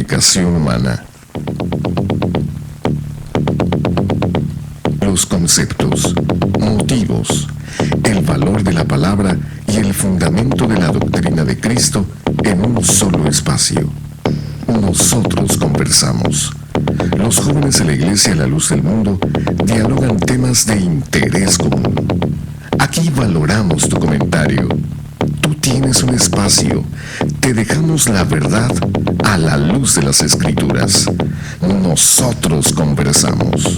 comunicación humana. Los conceptos, motivos, el valor de la palabra y el fundamento de la doctrina de Cristo en un solo espacio. Nosotros conversamos. Los jóvenes de la Iglesia La Luz del Mundo dialogan temas de interés común. Aquí valoramos tu comentario. Tú tienes un espacio. Te dejamos la verdad a la luz de las Escrituras. Nosotros conversamos.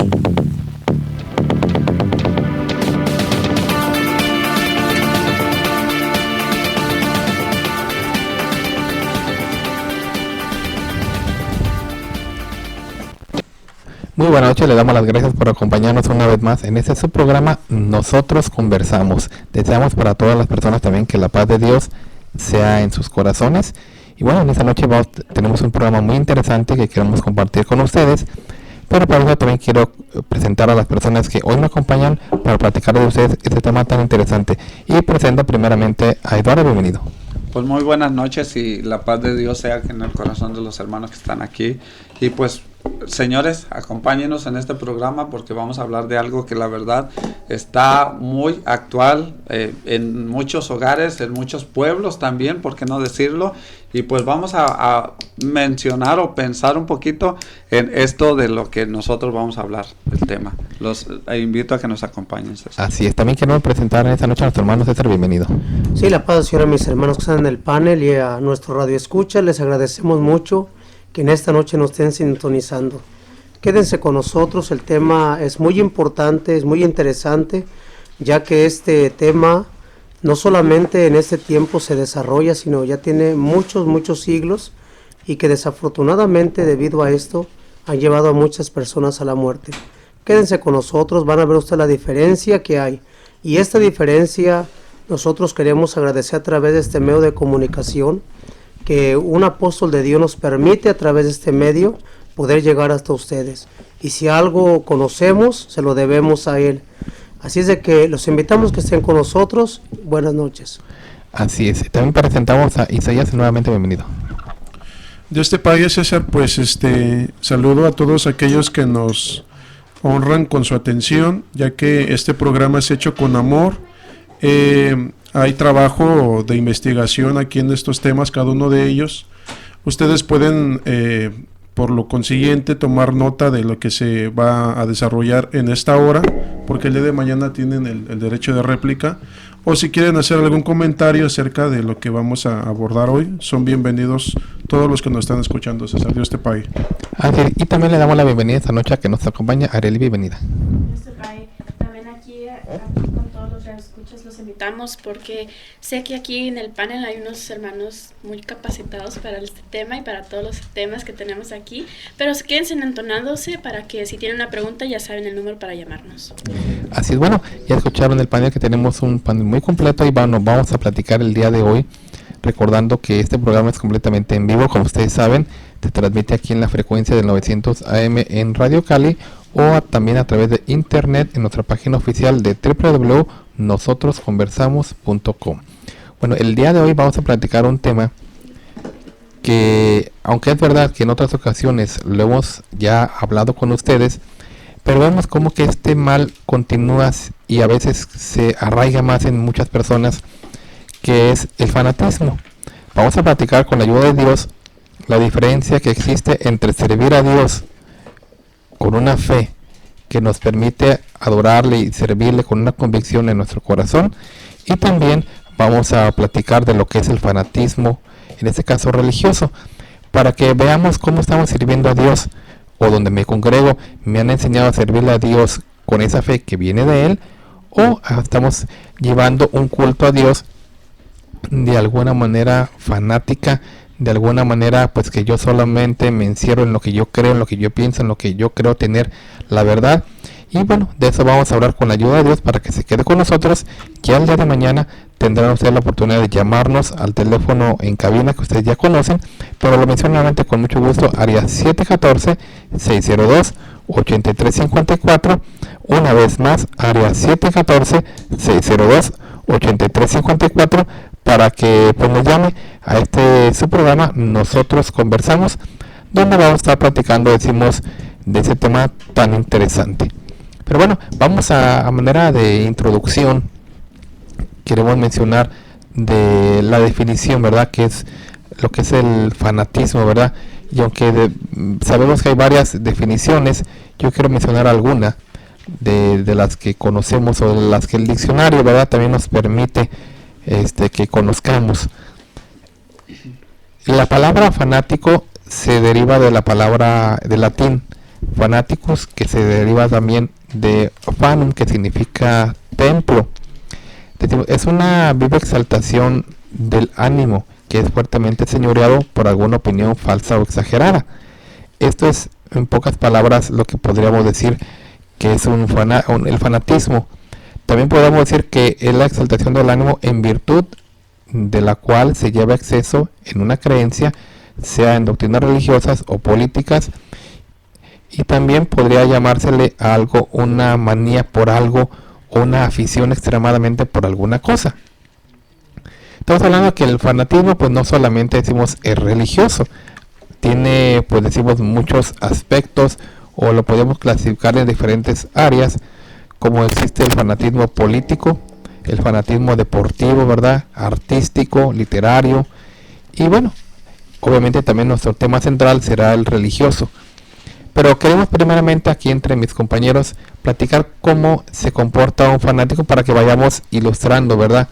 Muy buenas noches, le damos las gracias por acompañarnos una vez más en este su programa Nosotros Conversamos. Deseamos para todas las personas también que la paz de Dios sea en sus corazones. Y bueno, en esta noche tenemos un programa muy interesante que queremos compartir con ustedes. Pero para eso también quiero presentar a las personas que hoy me acompañan para platicar de ustedes este tema tan interesante. Y presento primeramente a Eduardo, bienvenido. Pues muy buenas noches y la paz de Dios sea en el corazón de los hermanos que están aquí. Y pues, señores, acompáñenos en este programa porque vamos a hablar de algo que la verdad está muy actual en muchos hogares, en muchos pueblos también, ¿por qué no decirlo? Y pues vamos a mencionar o pensar un poquito en esto de lo que nosotros vamos a hablar, el tema. Los invito a que nos acompañen, César. Así es, también queremos presentar esta noche a nuestro hermano César, bienvenido. Sí, la paz, Señor, a mis hermanos que están en el panel y a nuestro radio escucha, les agradecemos mucho que en esta noche nos estén sintonizando. Quédense con nosotros, el tema es muy importante, es muy interesante, ya que este tema no solamente en este tiempo se desarrolla, sino ya tiene muchos siglos y que desafortunadamente debido a esto han llevado a muchas personas a la muerte. Quédense con nosotros, van a ver ustedes la diferencia que hay. Y esta diferencia nosotros queremos agradecer a través de este medio de comunicación, que un apóstol de Dios nos permite a través de este medio poder llegar hasta ustedes. Y si algo conocemos, se lo debemos a Él. Así es de que los invitamos que estén con nosotros. Buenas noches. Así es. También presentamos a Isaías, nuevamente bienvenido. De este país, César, pues saludo a todos aquellos que nos honran con su atención, ya que este programa es hecho con amor. Hay trabajo de investigación aquí en estos temas, cada uno de ellos. Ustedes pueden, por lo consiguiente, tomar nota de lo que se va a desarrollar en esta hora, porque el día de mañana tienen el derecho de réplica. O si quieren hacer algún comentario acerca de lo que vamos a abordar hoy, son bienvenidos todos los que nos están escuchando. César, Dios te pague. Y también le damos la bienvenida esta noche a que nos acompaña Arely, bienvenida. Dios te pague. También aquí con todos los que escuchas los invitamos porque sé que aquí en el panel hay unos hermanos muy capacitados para este tema y para todos los temas que tenemos aquí, pero quédense entonándose para que si tienen una pregunta ya saben el número para llamarnos. Así es, bueno, ya escucharon el panel, que tenemos un panel muy completo y vamos a platicar el día de hoy, recordando que este programa es completamente en vivo, como ustedes saben, se transmite aquí en la frecuencia del 900 AM en Radio Cali o también a través de internet en nuestra página oficial de www.nosotrosconversamos.com. Bueno, el día de hoy vamos a platicar un tema que, aunque es verdad que en otras ocasiones lo hemos ya hablado con ustedes, pero vemos como que este mal continúa y a veces se arraiga más en muchas personas, que es el fanatismo. Vamos a platicar con la ayuda de Dios la diferencia que existe entre servir a Dios con una fe que nos permite adorarle y servirle con una convicción en nuestro corazón, y también vamos a platicar de lo que es el fanatismo, en este caso religioso, para que veamos cómo estamos sirviendo a Dios, o donde me congrego me han enseñado a servirle a Dios con esa fe que viene de Él, o estamos llevando un culto a Dios de alguna manera fanática, de alguna manera pues que yo solamente me encierro en lo que yo creo, en lo que yo pienso, en lo que yo creo tener la verdad. Y bueno, de eso vamos a hablar con la ayuda de Dios para que se quede con nosotros. Ya el día de mañana tendrán ustedes la oportunidad de llamarnos al teléfono en cabina que ustedes ya conocen, pero lo menciono nuevamente con mucho gusto, área 714-602-8354, una vez más, área 714-602-8354, para que pues nos llame a su programa Nosotros Conversamos. donde vamos a estar platicando, decimos, de ese tema tan interesante. Pero bueno, vamos a manera de introducción, queremos mencionar de la definición, ¿verdad? Que es lo que es el fanatismo, ¿verdad? Y aunque sabemos que hay varias definiciones, yo quiero mencionar alguna de las que conocemos o de las que el diccionario, ¿verdad?, también nos permite que conozcamos. La palabra fanático se deriva de la palabra de latín fanaticus, que se deriva también de fanum, que significa templo. Es una viva exaltación del ánimo que es fuertemente señoreado por alguna opinión falsa o exagerada. Esto es, en pocas palabras, lo que podríamos decir que es el fanatismo. También podemos decir que es la exaltación del ánimo en virtud de la cual se lleva exceso en una creencia, sea en doctrinas religiosas o políticas, y también podría llamársele a algo una manía por algo o una afición extremadamente por alguna cosa. Estamos hablando que el fanatismo, pues no solamente decimos es religioso, tiene, pues decimos, muchos aspectos, o lo podemos clasificar en diferentes áreas, como existe el fanatismo político, el fanatismo deportivo, ¿verdad?, artístico, literario, y bueno, obviamente también nuestro tema central será el religioso. Pero queremos primeramente aquí entre mis compañeros platicar cómo se comporta un fanático para que vayamos ilustrando, ¿verdad?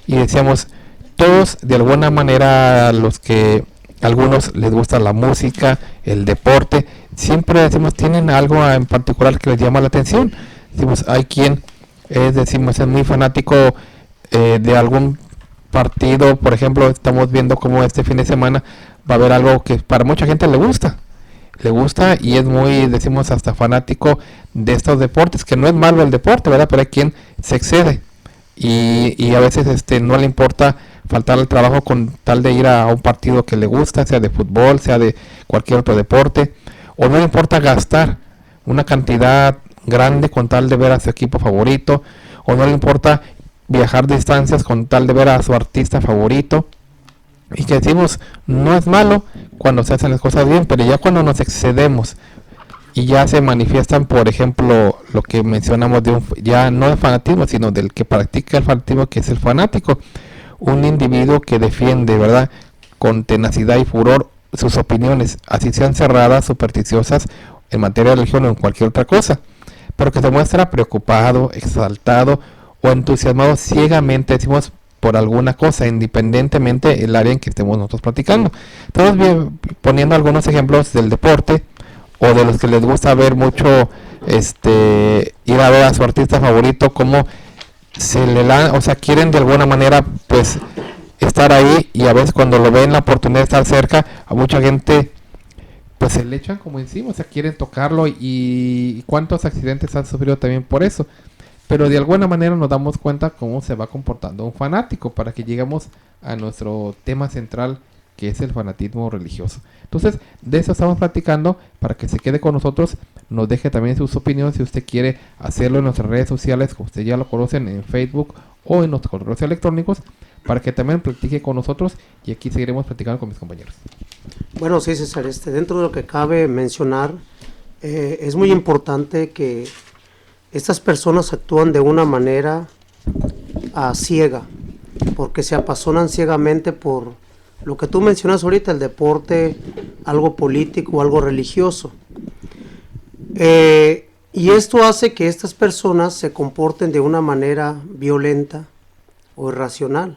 Y decíamos, todos de alguna manera, los que a algunos les gusta la música, el deporte, siempre decimos tienen algo en particular que les llama la atención. Decimos, hay quien es muy fanático de algún partido. Por ejemplo, estamos viendo cómo este fin de semana va a haber algo que para mucha gente le gusta y es muy, decimos, hasta fanático de estos deportes, que no es malo el deporte, ¿verdad? Pero hay quien se excede y a veces no le importa faltar al trabajo con tal de ir a un partido que le gusta, sea de fútbol, sea de cualquier otro deporte, o no le importa gastar una cantidad grande con tal de ver a su equipo favorito, o no le importa viajar distancias con tal de ver a su artista favorito. Y que decimos, no es malo cuando se hacen las cosas bien, pero ya cuando nos excedemos y ya se manifiestan, por ejemplo, lo que mencionamos de ya no de fanatismo, sino del que practica el fanatismo, que es el fanático, un individuo que defiende, ¿verdad?, con tenacidad y furor sus opiniones, así sean cerradas, supersticiosas, en materia de religión o en cualquier otra cosa, pero que se muestra preocupado, exaltado o entusiasmado ciegamente, decimos, por alguna cosa, independientemente del área en que estemos nosotros platicando. Estamos poniendo algunos ejemplos del deporte, o de los que les gusta ver mucho, ir a ver a su artista favorito, como se le dan, o sea, quieren de alguna manera, pues, estar ahí, y a veces cuando lo ven la oportunidad de estar cerca, a mucha gente, pues, se le echan como encima, o sea, quieren tocarlo, y cuántos accidentes han sufrido también por eso. Pero de alguna manera nos damos cuenta cómo se va comportando un fanático, para que lleguemos a nuestro tema central, que es el fanatismo religioso. Entonces, de eso estamos platicando, para que se quede con nosotros, nos deje también sus opiniones, si usted quiere hacerlo en nuestras redes sociales, como ustedes ya lo conocen, en Facebook o en nuestros correos electrónicos, para que también platique con nosotros, y aquí seguiremos platicando con mis compañeros. Bueno, sí, César, dentro de lo que cabe mencionar, es muy importante que estas personas actúan de una manera ciega, porque se apasionan ciegamente por lo que tú mencionas ahorita, el deporte, algo político, algo religioso. Y esto hace que estas personas se comporten de una manera violenta o irracional.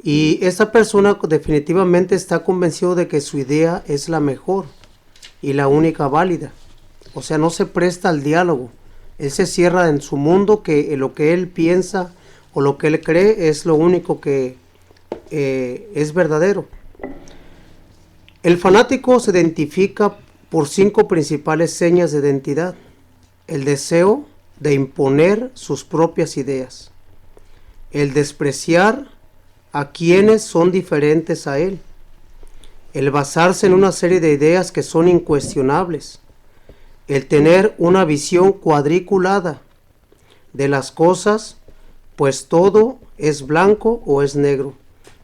Y esta persona definitivamente está convencido de que su idea es la mejor y la única válida. O sea, no se presta al diálogo. Él se cierra en su mundo, que lo que él piensa o lo que él cree es lo único que es verdadero. El fanático se identifica por 5 principales señas de identidad: el deseo de imponer sus propias ideas, el despreciar a quienes son diferentes a él, el basarse en una serie de ideas que son incuestionables, el tener una visión cuadriculada de las cosas, pues todo es blanco o es negro,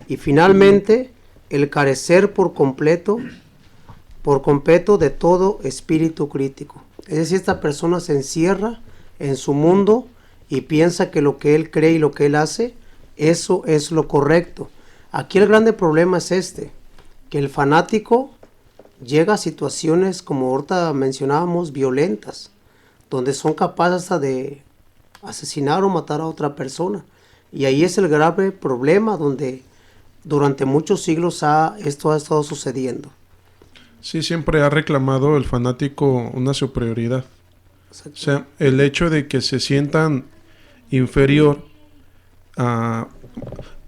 y finalmente el carecer por completo por completo de todo espíritu crítico. Es decir, esta persona se encierra en su mundo y piensa que lo que él cree y lo que él hace, eso es lo correcto. Aquí el grande problema es que el fanático llega a situaciones, como ahorita mencionábamos, violentas, donde son capaces hasta de asesinar o matar a otra persona. Y ahí es el grave problema donde durante muchos siglos esto ha estado sucediendo. Sí, siempre ha reclamado el fanático una superioridad. O sea, el hecho de que se sientan inferior a...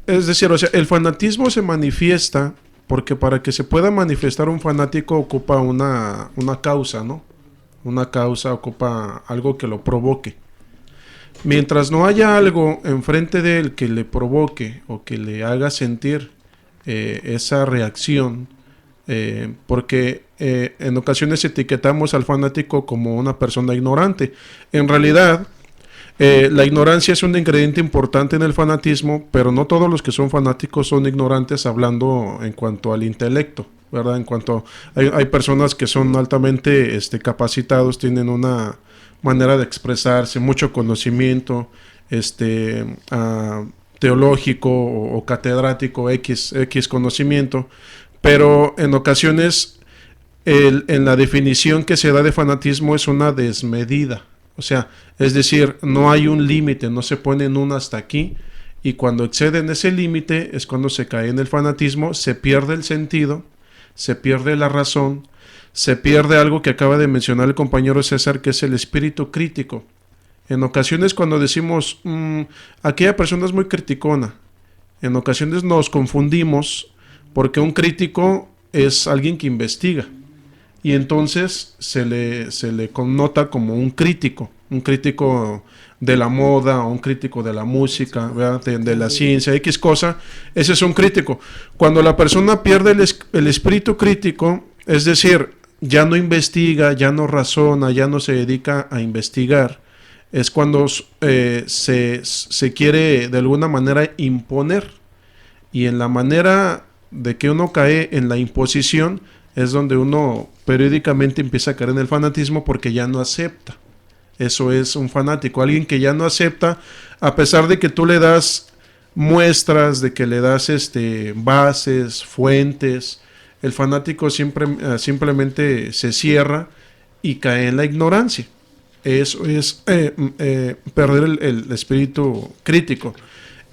Es decir, o sea, el fanatismo se manifiesta porque para que se pueda manifestar un fanático ocupa una causa, ¿no? Una causa ocupa algo que lo provoque. Mientras no haya algo enfrente de él que le provoque o que le haga sentir esa reacción, porque en ocasiones etiquetamos al fanático como una persona ignorante. En realidad, la ignorancia es un ingrediente importante en el fanatismo, pero no todos los que son fanáticos son ignorantes hablando en cuanto al intelecto, ¿verdad? En cuanto hay personas que son altamente capacitados, tienen una manera de expresarse, mucho conocimiento teológico o catedrático, X conocimiento, pero en ocasiones en la definición que se da de fanatismo es una desmedida. O sea, es decir, no hay un límite, no se ponen un hasta aquí, y cuando exceden ese límite es cuando se cae en el fanatismo, se pierde el sentido, se pierde la razón, se pierde algo que acaba de mencionar el compañero César, que es el espíritu crítico. En ocasiones cuando decimos, aquella persona es muy criticona, en ocasiones nos confundimos porque un crítico es alguien que investiga. Y entonces se le connota como un crítico de la moda, o un crítico de la música, de la ciencia, X cosa, ese es un crítico. Cuando la persona pierde el espíritu crítico, es decir, ya no investiga, ya no razona, ya no se dedica a investigar, es cuando se quiere de alguna manera imponer. Y en la manera de que uno cae en la imposición, es donde uno periódicamente empieza a caer en el fanatismo porque ya no acepta. Eso es un fanático, alguien que ya no acepta, a pesar de que tú le das muestras, de que le das bases, fuentes. El fanático simplemente se cierra y cae en la ignorancia. Eso es perder el espíritu crítico.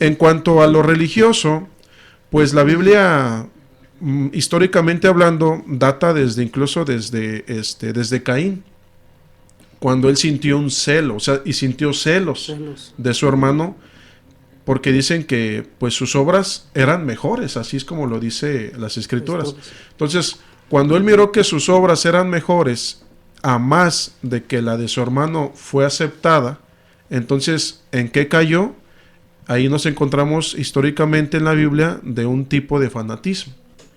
En cuanto a lo religioso, pues la Biblia, históricamente hablando, data incluso desde Caín, cuando él sintió un celo, o sea, y sintió celos de su hermano, porque dicen que pues sus obras eran mejores, así es como lo dice las Escrituras. Entonces, cuando él miró que sus obras eran mejores, a más de que la de su hermano fue aceptada, entonces, ¿en qué cayó? Ahí nos encontramos históricamente en la Biblia de un tipo de fanatismo.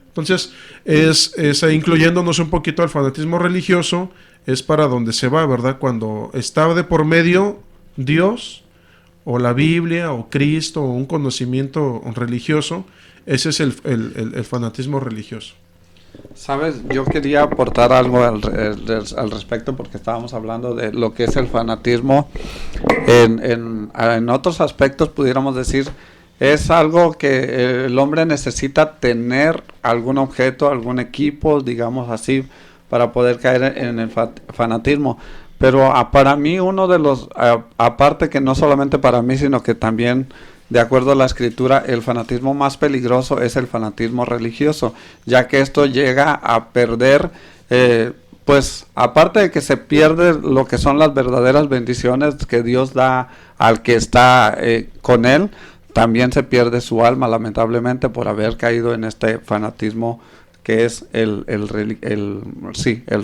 Entonces, es incluyéndonos un poquito al fanatismo religioso, es para donde se va, ¿verdad? Cuando está de por medio Dios, o la Biblia, o Cristo, o un conocimiento religioso, ese es el fanatismo religioso. Sabes, yo quería aportar algo al respecto, porque estábamos hablando de lo que es el fanatismo. En otros aspectos pudiéramos decir, es algo que el hombre necesita tener algún objeto, algún equipo, digamos así, para poder caer en el fanatismo. Pero para mí uno de los, aparte que no solamente para mí, sino que también de acuerdo a la Escritura, el fanatismo más peligroso es el fanatismo religioso, ya que esto llega a perder, pues aparte de que se pierde lo que son las verdaderas bendiciones que Dios da al que está con él, también se pierde su alma, lamentablemente, por haber caído en este fanatismo que es el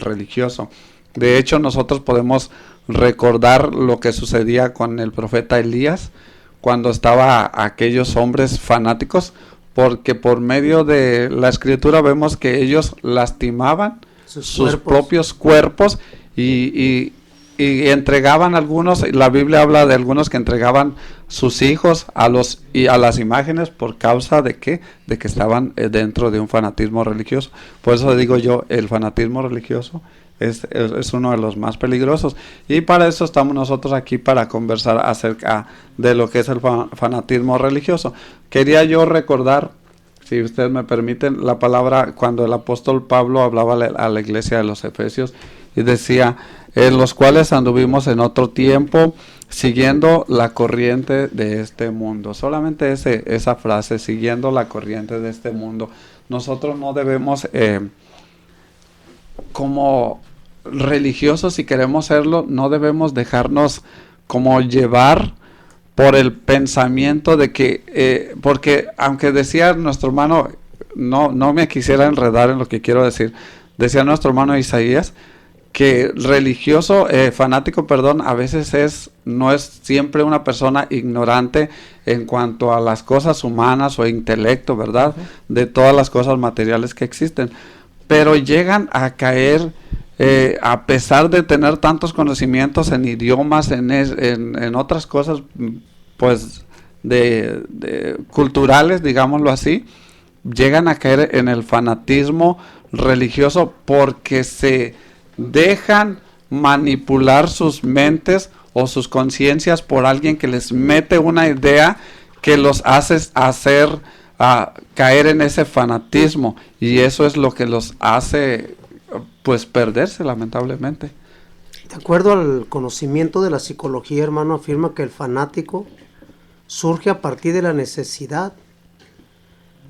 religioso. De hecho, nosotros podemos recordar lo que sucedía con el profeta Elías, cuando estaba aquellos hombres fanáticos, porque por medio de la Escritura vemos que ellos lastimaban sus propios cuerpos y y entregaban algunos, la Biblia habla de algunos que entregaban sus hijos a las imágenes por causa de que estaban dentro de un fanatismo religioso. Por eso digo yo, el fanatismo religioso es uno de los más peligrosos, y para eso estamos nosotros aquí, para conversar acerca de lo que es el fanatismo religioso. Quería yo recordar, si ustedes me permiten, la palabra cuando el apóstol Pablo hablaba a la iglesia de los Efesios y decía: en los cuales anduvimos en otro tiempo, siguiendo la corriente de este mundo. Solamente esa frase, siguiendo la corriente de este mundo. Nosotros no debemos, como religiosos, si queremos serlo, no debemos dejarnos como llevar por el pensamiento de que, porque aunque decía nuestro hermano, no me quisiera enredar en lo que quiero decir, decía nuestro hermano Isaías, que religioso, fanático, perdón, a veces no es siempre una persona ignorante en cuanto a las cosas humanas o intelecto, ¿verdad? De todas las cosas materiales que existen. Pero llegan a caer, a pesar de tener tantos conocimientos en idiomas, en otras cosas, pues, de culturales, digámoslo así, llegan a caer en el fanatismo religioso porque se dejan manipular sus mentes o sus conciencias por alguien que les mete una idea que los hace caer en ese fanatismo, y eso es lo que los hace, pues, perderse, lamentablemente. De acuerdo al conocimiento de la psicología, hermano, afirma que el fanático surge a partir de la necesidad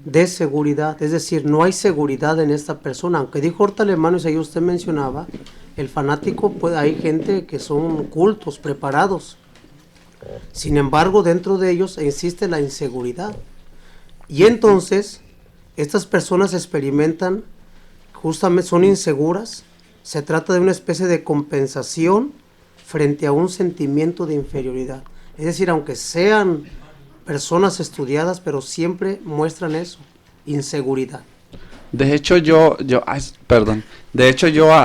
de seguridad, es decir, no hay seguridad en esta persona. Aunque dijo ahorita el hermano Isaías, usted mencionaba, el fanático, hay gente que son cultos, preparados. Sin embargo, dentro de ellos existe la inseguridad. Y entonces, estas personas experimentan, justamente son inseguras, se trata de una especie de compensación frente a un sentimiento de inferioridad. Es decir, aunque sean personas estudiadas, pero siempre muestran eso, inseguridad. De hecho,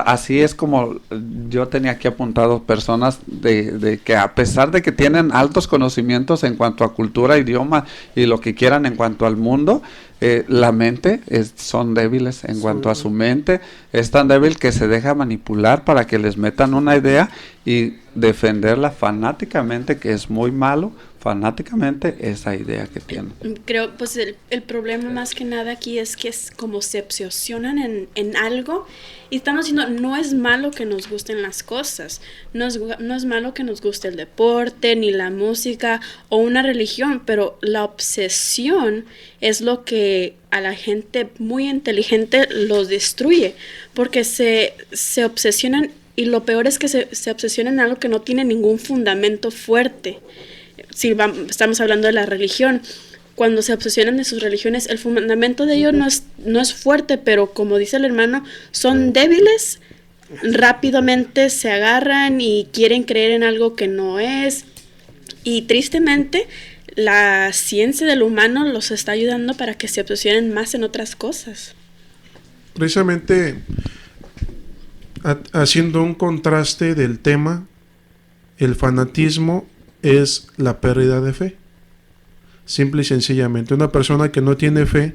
así es como yo tenía aquí apuntado personas de que a pesar de que tienen altos conocimientos en cuanto a cultura, idioma y lo que quieran en cuanto al mundo, la mente son débiles en cuanto a su mente, es tan débil que se deja manipular para que les metan una idea y defenderla fanáticamente, que es muy malo, fanáticamente esa idea que tienen. Creo, pues el problema más que nada aquí es que es como se obsesionan en algo, y estamos diciendo, no es malo que nos gusten las cosas, no es malo que nos guste el deporte, ni la música o una religión, pero la obsesión es lo que a la gente muy inteligente los destruye, porque se obsesionan, y lo peor es que se obsesionan en algo que no tiene ningún fundamento fuerte. Si estamos hablando de la religión, cuando se obsesionan de sus religiones, el fundamento de ellos no es fuerte, pero como dice el hermano, son débiles, rápidamente se agarran y quieren creer en algo que no es, y tristemente la ciencia del humano los está ayudando para que se obsesionen más en otras cosas. Precisamente haciendo un contraste del tema, el fanatismo es la pérdida de fe. Simple y sencillamente, una persona que no tiene fe,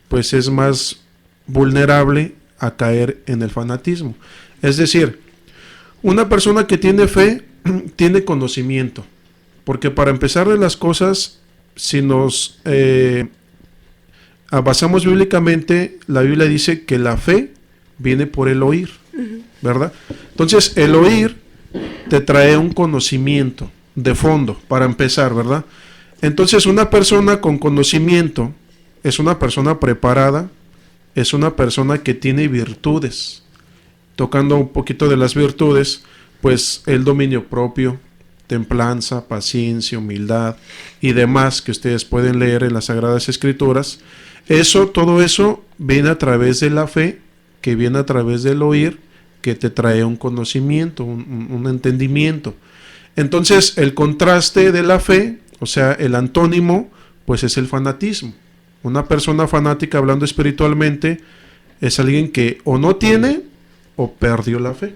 pues es más vulnerable a caer en el fanatismo. Es decir, una persona que tiene fe tiene conocimiento, porque para empezar de las cosas, si nos basamos bíblicamente, la Biblia dice que la fe viene por el oír, ¿verdad? Entonces, el oír te trae un conocimiento de fondo, para empezar, ¿verdad? Entonces, una persona con conocimiento es una persona preparada, es una persona que tiene virtudes. Tocando un poquito de las virtudes, pues el dominio propio, templanza, paciencia, humildad y demás que ustedes pueden leer en las Sagradas Escrituras. Todo eso viene a través de la fe, que viene a través del oír, que te trae un conocimiento, un entendimiento. Entonces, el contraste de la fe, o sea, el antónimo, pues es el fanatismo. Una persona fanática, hablando espiritualmente, es alguien que o no tiene o perdió la fe.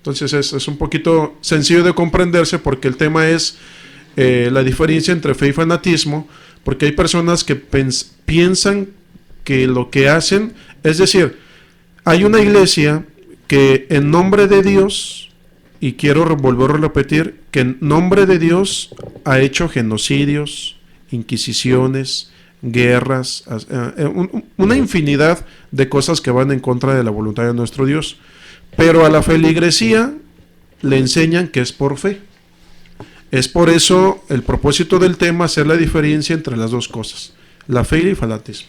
Entonces es un poquito sencillo de comprenderse porque el tema es la diferencia entre fe y fanatismo, porque hay personas que piensan que lo que hacen, es decir, hay una iglesia que en nombre de Dios, y quiero volver a repetir, que en nombre de Dios ha hecho genocidios, inquisiciones, guerras, una infinidad de cosas que van en contra de la voluntad de nuestro Dios. Pero a la feligresía le enseñan que es por fe. Es por eso el propósito del tema, hacer la diferencia entre las dos cosas, la fe y el fanatismo.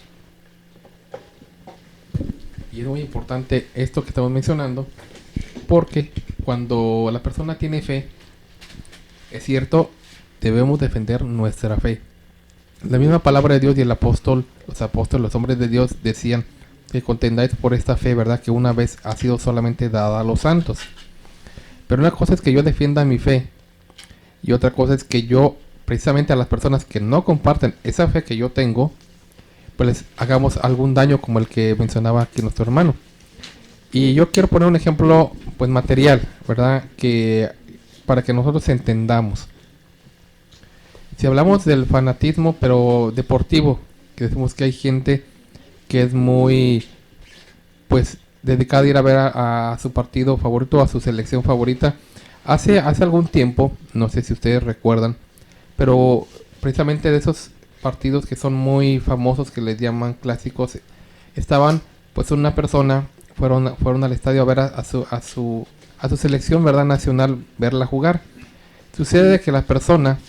Y es muy importante esto que estamos mencionando, porque cuando la persona tiene fe, es cierto, debemos defender nuestra fe. La misma palabra de Dios y el apóstol, los apóstoles, los hombres de Dios decían que contendáis por esta fe, ¿verdad? Que una vez ha sido solamente dada a los santos. Pero una cosa es que yo defienda mi fe y otra cosa es que yo, precisamente a las personas que no comparten esa fe que yo tengo, pues les hagamos algún daño como el que mencionaba aquí nuestro hermano. Y yo quiero poner un ejemplo pues material, ¿verdad? Que para que nosotros entendamos. Si hablamos del fanatismo, pero deportivo, que decimos que hay gente que es muy pues dedicada a ir a ver a su partido favorito, a su selección favorita. Hace algún tiempo, no sé si ustedes recuerdan, pero precisamente de esos partidos que son muy famosos, que les llaman clásicos, estaban pues una persona, fueron al estadio a ver a su selección, ¿verdad? Nacional, verla jugar. Sucede que la persona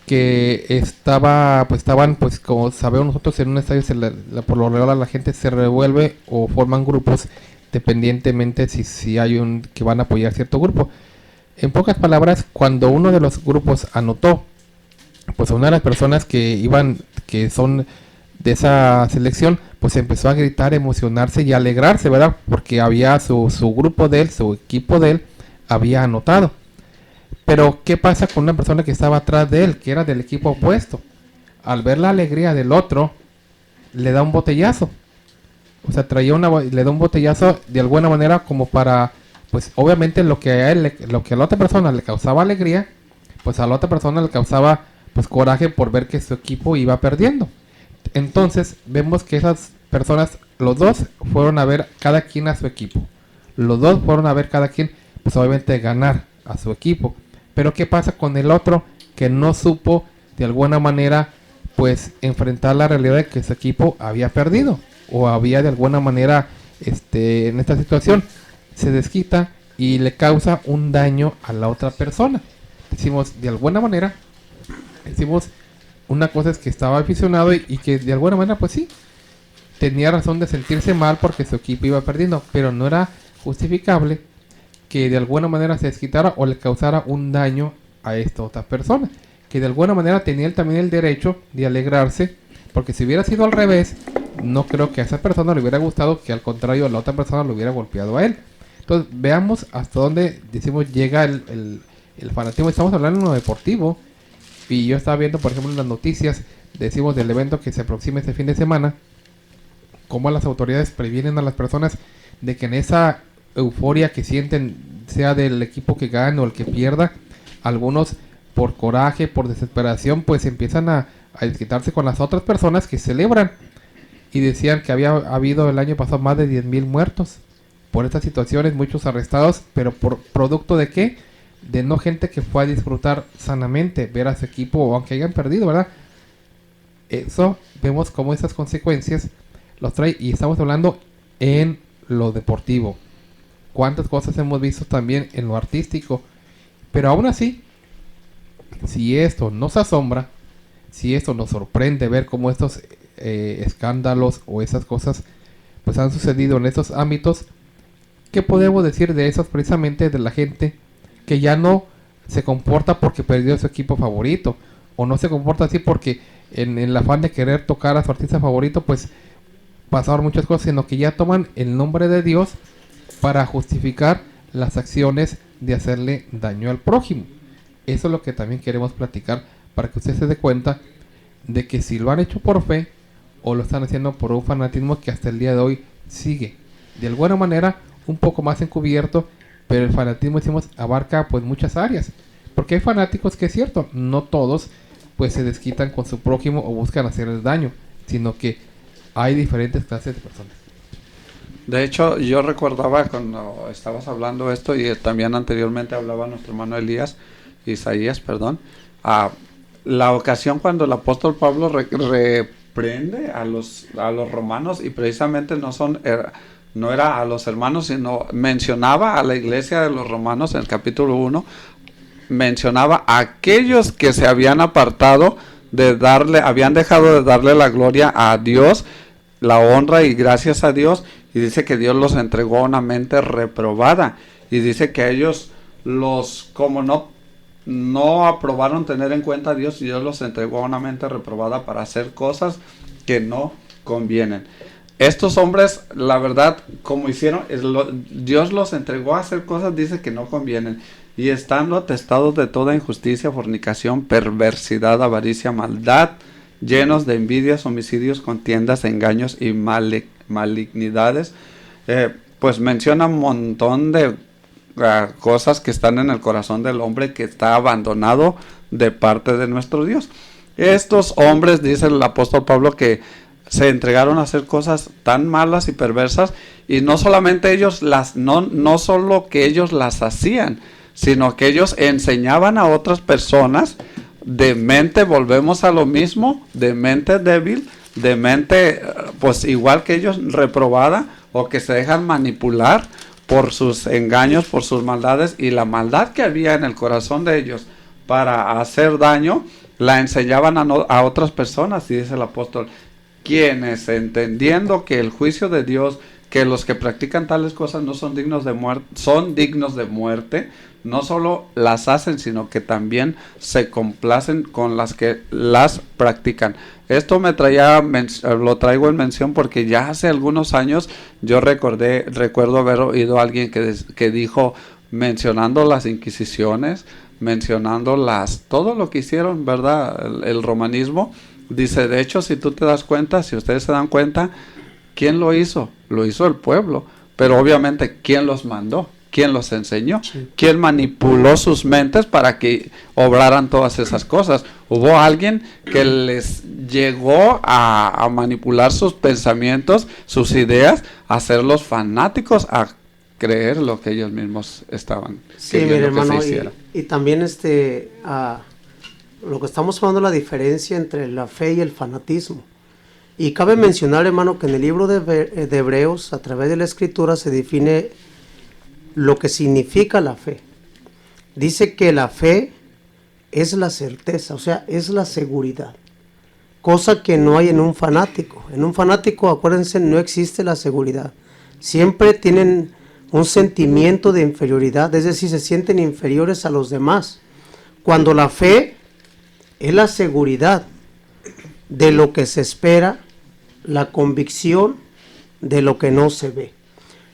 que estaban pues como sabemos nosotros en un estadio por lo regular la gente se revuelve o forman grupos dependientemente si hay un que van a apoyar cierto grupo. En pocas palabras, cuando uno de los grupos anotó, pues una de las personas que son de esa selección, pues empezó a gritar, emocionarse y alegrarse, ¿verdad? Porque había su grupo de él, su equipo de él, había anotado. Pero, ¿qué pasa con una persona que estaba atrás de él, que era del equipo opuesto? Al ver la alegría del otro, le da un botellazo. O sea, le da un botellazo de alguna manera como para, pues obviamente lo que a la otra persona le causaba alegría, pues a la otra persona le causaba pues coraje por ver que su equipo iba perdiendo. Entonces, vemos que esas personas, los dos fueron a ver cada quien a su equipo. Los dos fueron a ver cada quien, pues obviamente ganar a su equipo. Pero ¿qué pasa con el otro que no supo de alguna manera pues enfrentar la realidad de que su equipo había perdido o había de alguna manera en esta situación? Se desquita y le causa un daño a la otra persona. Decimos, de alguna manera, una cosa es que estaba aficionado y que de alguna manera pues sí, tenía razón de sentirse mal porque su equipo iba perdiendo, pero no era justificable que de alguna manera se desquitara o le causara un daño a esta otra persona, que de alguna manera tenía él también el derecho de alegrarse, porque si hubiera sido al revés, no creo que a esa persona le hubiera gustado que al contrario la otra persona lo hubiera golpeado a él. Entonces veamos hasta dónde decimos llega el fanatismo. Estamos hablando de lo deportivo y yo estaba viendo por ejemplo en las noticias, decimos del evento que se aproxima este fin de semana, cómo las autoridades previenen a las personas de que en esa euforia que sienten, sea del equipo que gane o el que pierda, algunos por coraje, por desesperación, pues empiezan a desquitarse con las otras personas que celebran. Y decían que había habido el año pasado más de 10,000 muertos por estas situaciones, muchos arrestados, pero por producto de qué? De no gente que fue a disfrutar sanamente, ver a su equipo, o aunque hayan perdido, ¿verdad? Eso, vemos cómo esas consecuencias los trae, y estamos hablando en lo deportivo. Cuántas cosas hemos visto también en lo artístico, pero aún así, si esto nos asombra, si esto nos sorprende ver cómo estos escándalos o esas cosas pues han sucedido en estos ámbitos, ¿qué podemos decir de esos precisamente de la gente que ya no se comporta porque perdió su equipo favorito, o no se comporta así porque en el afán de querer tocar a su artista favorito pues pasaron muchas cosas, sino que ya toman el nombre de Dios para justificar las acciones de hacerle daño al prójimo? Eso es lo que también queremos platicar, para que usted se dé cuenta de que si lo han hecho por fe o lo están haciendo por un fanatismo que hasta el día de hoy sigue de alguna manera un poco más encubierto, pero el fanatismo, decimos, abarca pues muchas áreas, porque hay fanáticos que es cierto, no todos pues se desquitan con su prójimo o buscan hacerles daño, sino que hay diferentes clases de personas. De hecho, yo recordaba cuando estabas hablando esto, y también anteriormente hablaba nuestro hermano Isaías, perdón, la ocasión cuando el apóstol Pablo reprende a los romanos, y precisamente no era a los hermanos, sino mencionaba a la iglesia de los romanos en el capítulo 1, mencionaba a aquellos que se habían apartado habían dejado de darle la gloria a Dios, la honra y gracias a Dios, y dice que Dios los entregó a una mente reprobada, y dice que ellos como no aprobaron tener en cuenta a Dios, y Dios los entregó a una mente reprobada para hacer cosas que no convienen. Estos hombres, la verdad, como hicieron, Dios los entregó a hacer cosas, dice que no convienen, y estando atestados de toda injusticia, fornicación, perversidad, avaricia, maldad, llenos de envidias, homicidios, contiendas, engaños y malignidades. Pues menciona un montón de cosas que están en el corazón del hombre, que está abandonado de parte de nuestro Dios. Estos hombres, dice el apóstol Pablo, que se entregaron a hacer cosas tan malas y perversas, y no solamente ellos no solo que ellos las hacían, sino que ellos enseñaban a otras personas de mente, volvemos a lo mismo, de mente débil, de mente pues igual que ellos, reprobada, o que se dejan manipular por sus engaños, por sus maldades, y la maldad que había en el corazón de ellos para hacer daño, la enseñaban a otras personas. Y dice el apóstol, quienes, entendiendo que el juicio de Dios, que los que practican tales cosas no son dignos de muerte, son dignos de muerte, no solo las hacen, sino que también se complacen con las que las practican. Esto lo traigo en mención porque ya hace algunos años yo recuerdo haber oído a alguien que dijo, mencionando las inquisiciones, mencionando todo lo que hicieron, ¿verdad? El romanismo, dice, de hecho, si tú te das cuenta, si ustedes se dan cuenta, ¿quién lo hizo? Lo hizo el pueblo, pero obviamente, ¿quién los mandó? ¿Quién los enseñó? Sí. ¿Quién manipuló sus mentes para que obraran todas esas cosas? Hubo alguien que les llegó a manipular sus pensamientos, sus ideas, a hacerlos fanáticos, a creer lo que ellos mismos estaban queriendo, mire, hermano, que se hiciera. Y también lo que estamos hablando, la diferencia entre la fe y el fanatismo. Y cabe mencionar, hermano, que en el libro de Hebreos, a través de la Escritura, se define lo que significa la fe. Dice que la fe es la certeza, o sea, es la seguridad, cosa que no hay en un fanático. En un fanático, acuérdense, no existe la seguridad. Siempre tienen un sentimiento de inferioridad, es decir, se sienten inferiores a los demás. Cuando la fe es la seguridad de lo que se espera, la convicción de lo que no se ve.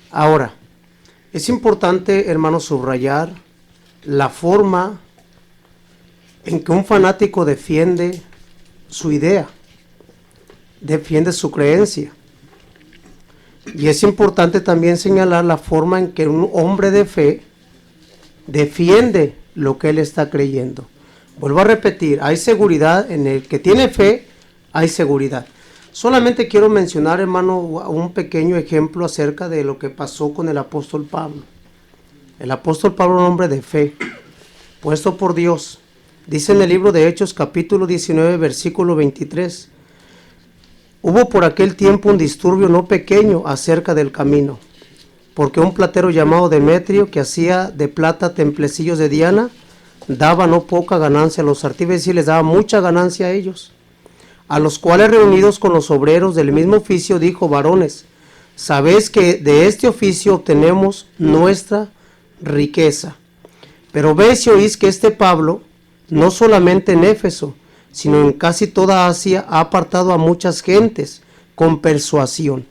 Ahora, es importante, hermano, subrayar la forma en que un fanático defiende su idea, defiende su creencia. Y es importante también señalar la forma en que un hombre de fe defiende lo que él está creyendo. Vuelvo a repetir, hay seguridad en el que tiene fe, hay seguridad. Solamente quiero mencionar, hermano, un pequeño ejemplo acerca de lo que pasó con el apóstol Pablo. El apóstol Pablo, un hombre de fe, puesto por Dios. Dice en el libro de Hechos, capítulo 19, versículo 23. Hubo por aquel tiempo un disturbio no pequeño acerca del camino, porque un platero llamado Demetrio, que hacía de plata templecillos de Diana, daba no poca ganancia a los artífices y les daba mucha ganancia a ellos. A los cuales, reunidos con los obreros del mismo oficio, dijo: varones, sabéis que de este oficio obtenemos nuestra riqueza. Pero veis y oís que este Pablo, no solamente en Éfeso, sino en casi toda Asia, ha apartado a muchas gentes con persuasión.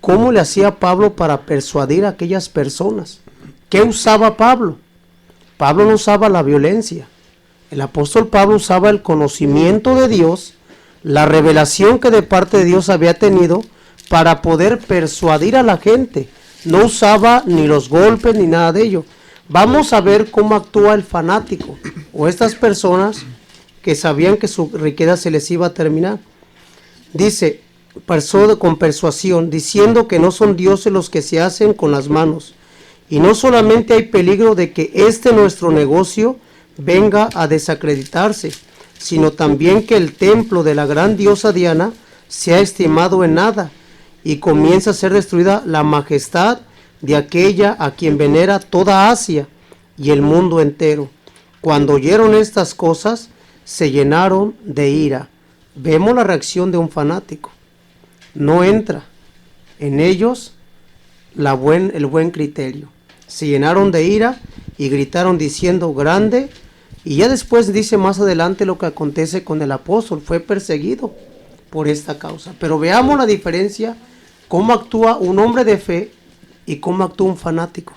¿Cómo le hacía Pablo para persuadir a aquellas personas? ¿Qué usaba Pablo? Pablo no usaba la violencia. El apóstol Pablo usaba el conocimiento de Dios, la revelación que de parte de Dios había tenido para poder persuadir a la gente No usaba ni los golpes ni nada de ello. Vamos a ver cómo actúa el fanático o estas personas que sabían que su riqueza se les iba a terminar. Dice, con persuasión, diciendo que no son dioses los que se hacen con las manos. Y no solamente hay peligro de que nuestro negocio venga a desacreditarse, sino también que el templo de la gran diosa Diana sea estimado en nada y comienza a ser destruida la majestad de aquella a quien venera toda Asia y el mundo entero. Cuando oyeron estas cosas, se llenaron de ira. Vemos la reacción de un fanático. No entra en ellos el buen criterio. Se llenaron de ira y gritaron diciendo grande. Y ya después dice más adelante lo que acontece con el apóstol. Fue perseguido por esta causa. Pero veamos la diferencia, cómo actúa un hombre de fe y cómo actúa un fanático.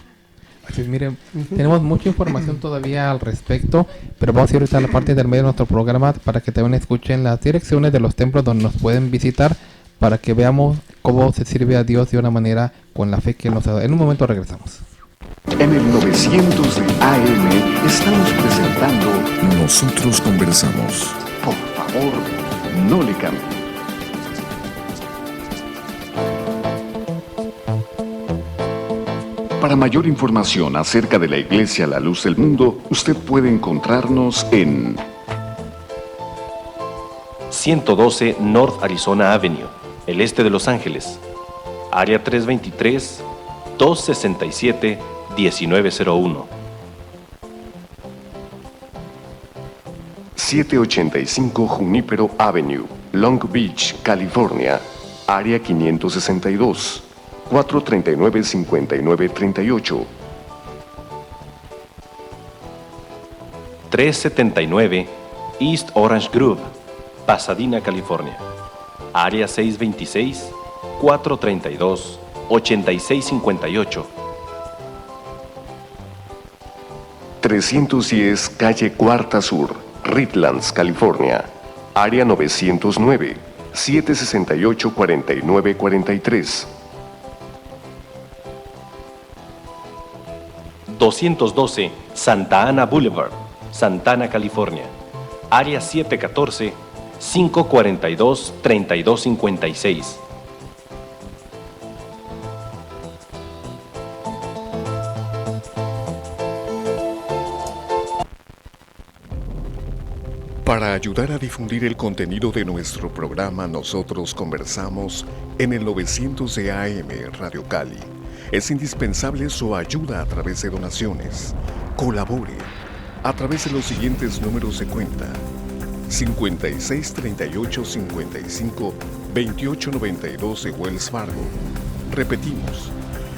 Así es, miren, tenemos mucha información todavía al respecto, pero vamos a ir ahorita a la parte del medio de nuestro programa para que también escuchen las direcciones de los templos donde nos pueden visitar, para que veamos cómo se sirve a Dios de una manera con la fe que Él nos ha dado. En un momento regresamos. En el 900 de AM estamos presentando Nosotros Conversamos. Por favor, no le cambie. Para mayor información acerca de la Iglesia La Luz del Mundo, usted puede encontrarnos en 112 North Arizona Avenue, el este de Los Ángeles, área 323-267-1901. 785 Junípero Avenue, Long Beach, California, área 562. 439-5938. 379 East Orange Grove, Pasadena, California. Área 626-432-8658. 310 Calle Cuarta Sur, Redlands, California. Área 909, 768-4943. 212 Santa Ana Boulevard, Santana, California. Área 714-542-3256. Para ayudar a difundir el contenido de nuestro programa Nosotros Conversamos en el 900 de AM Radio Cali, es indispensable su ayuda a través de donaciones. Colabore a través de los siguientes números de cuenta: 5638-55-2892 de Wells Fargo. Repetimos,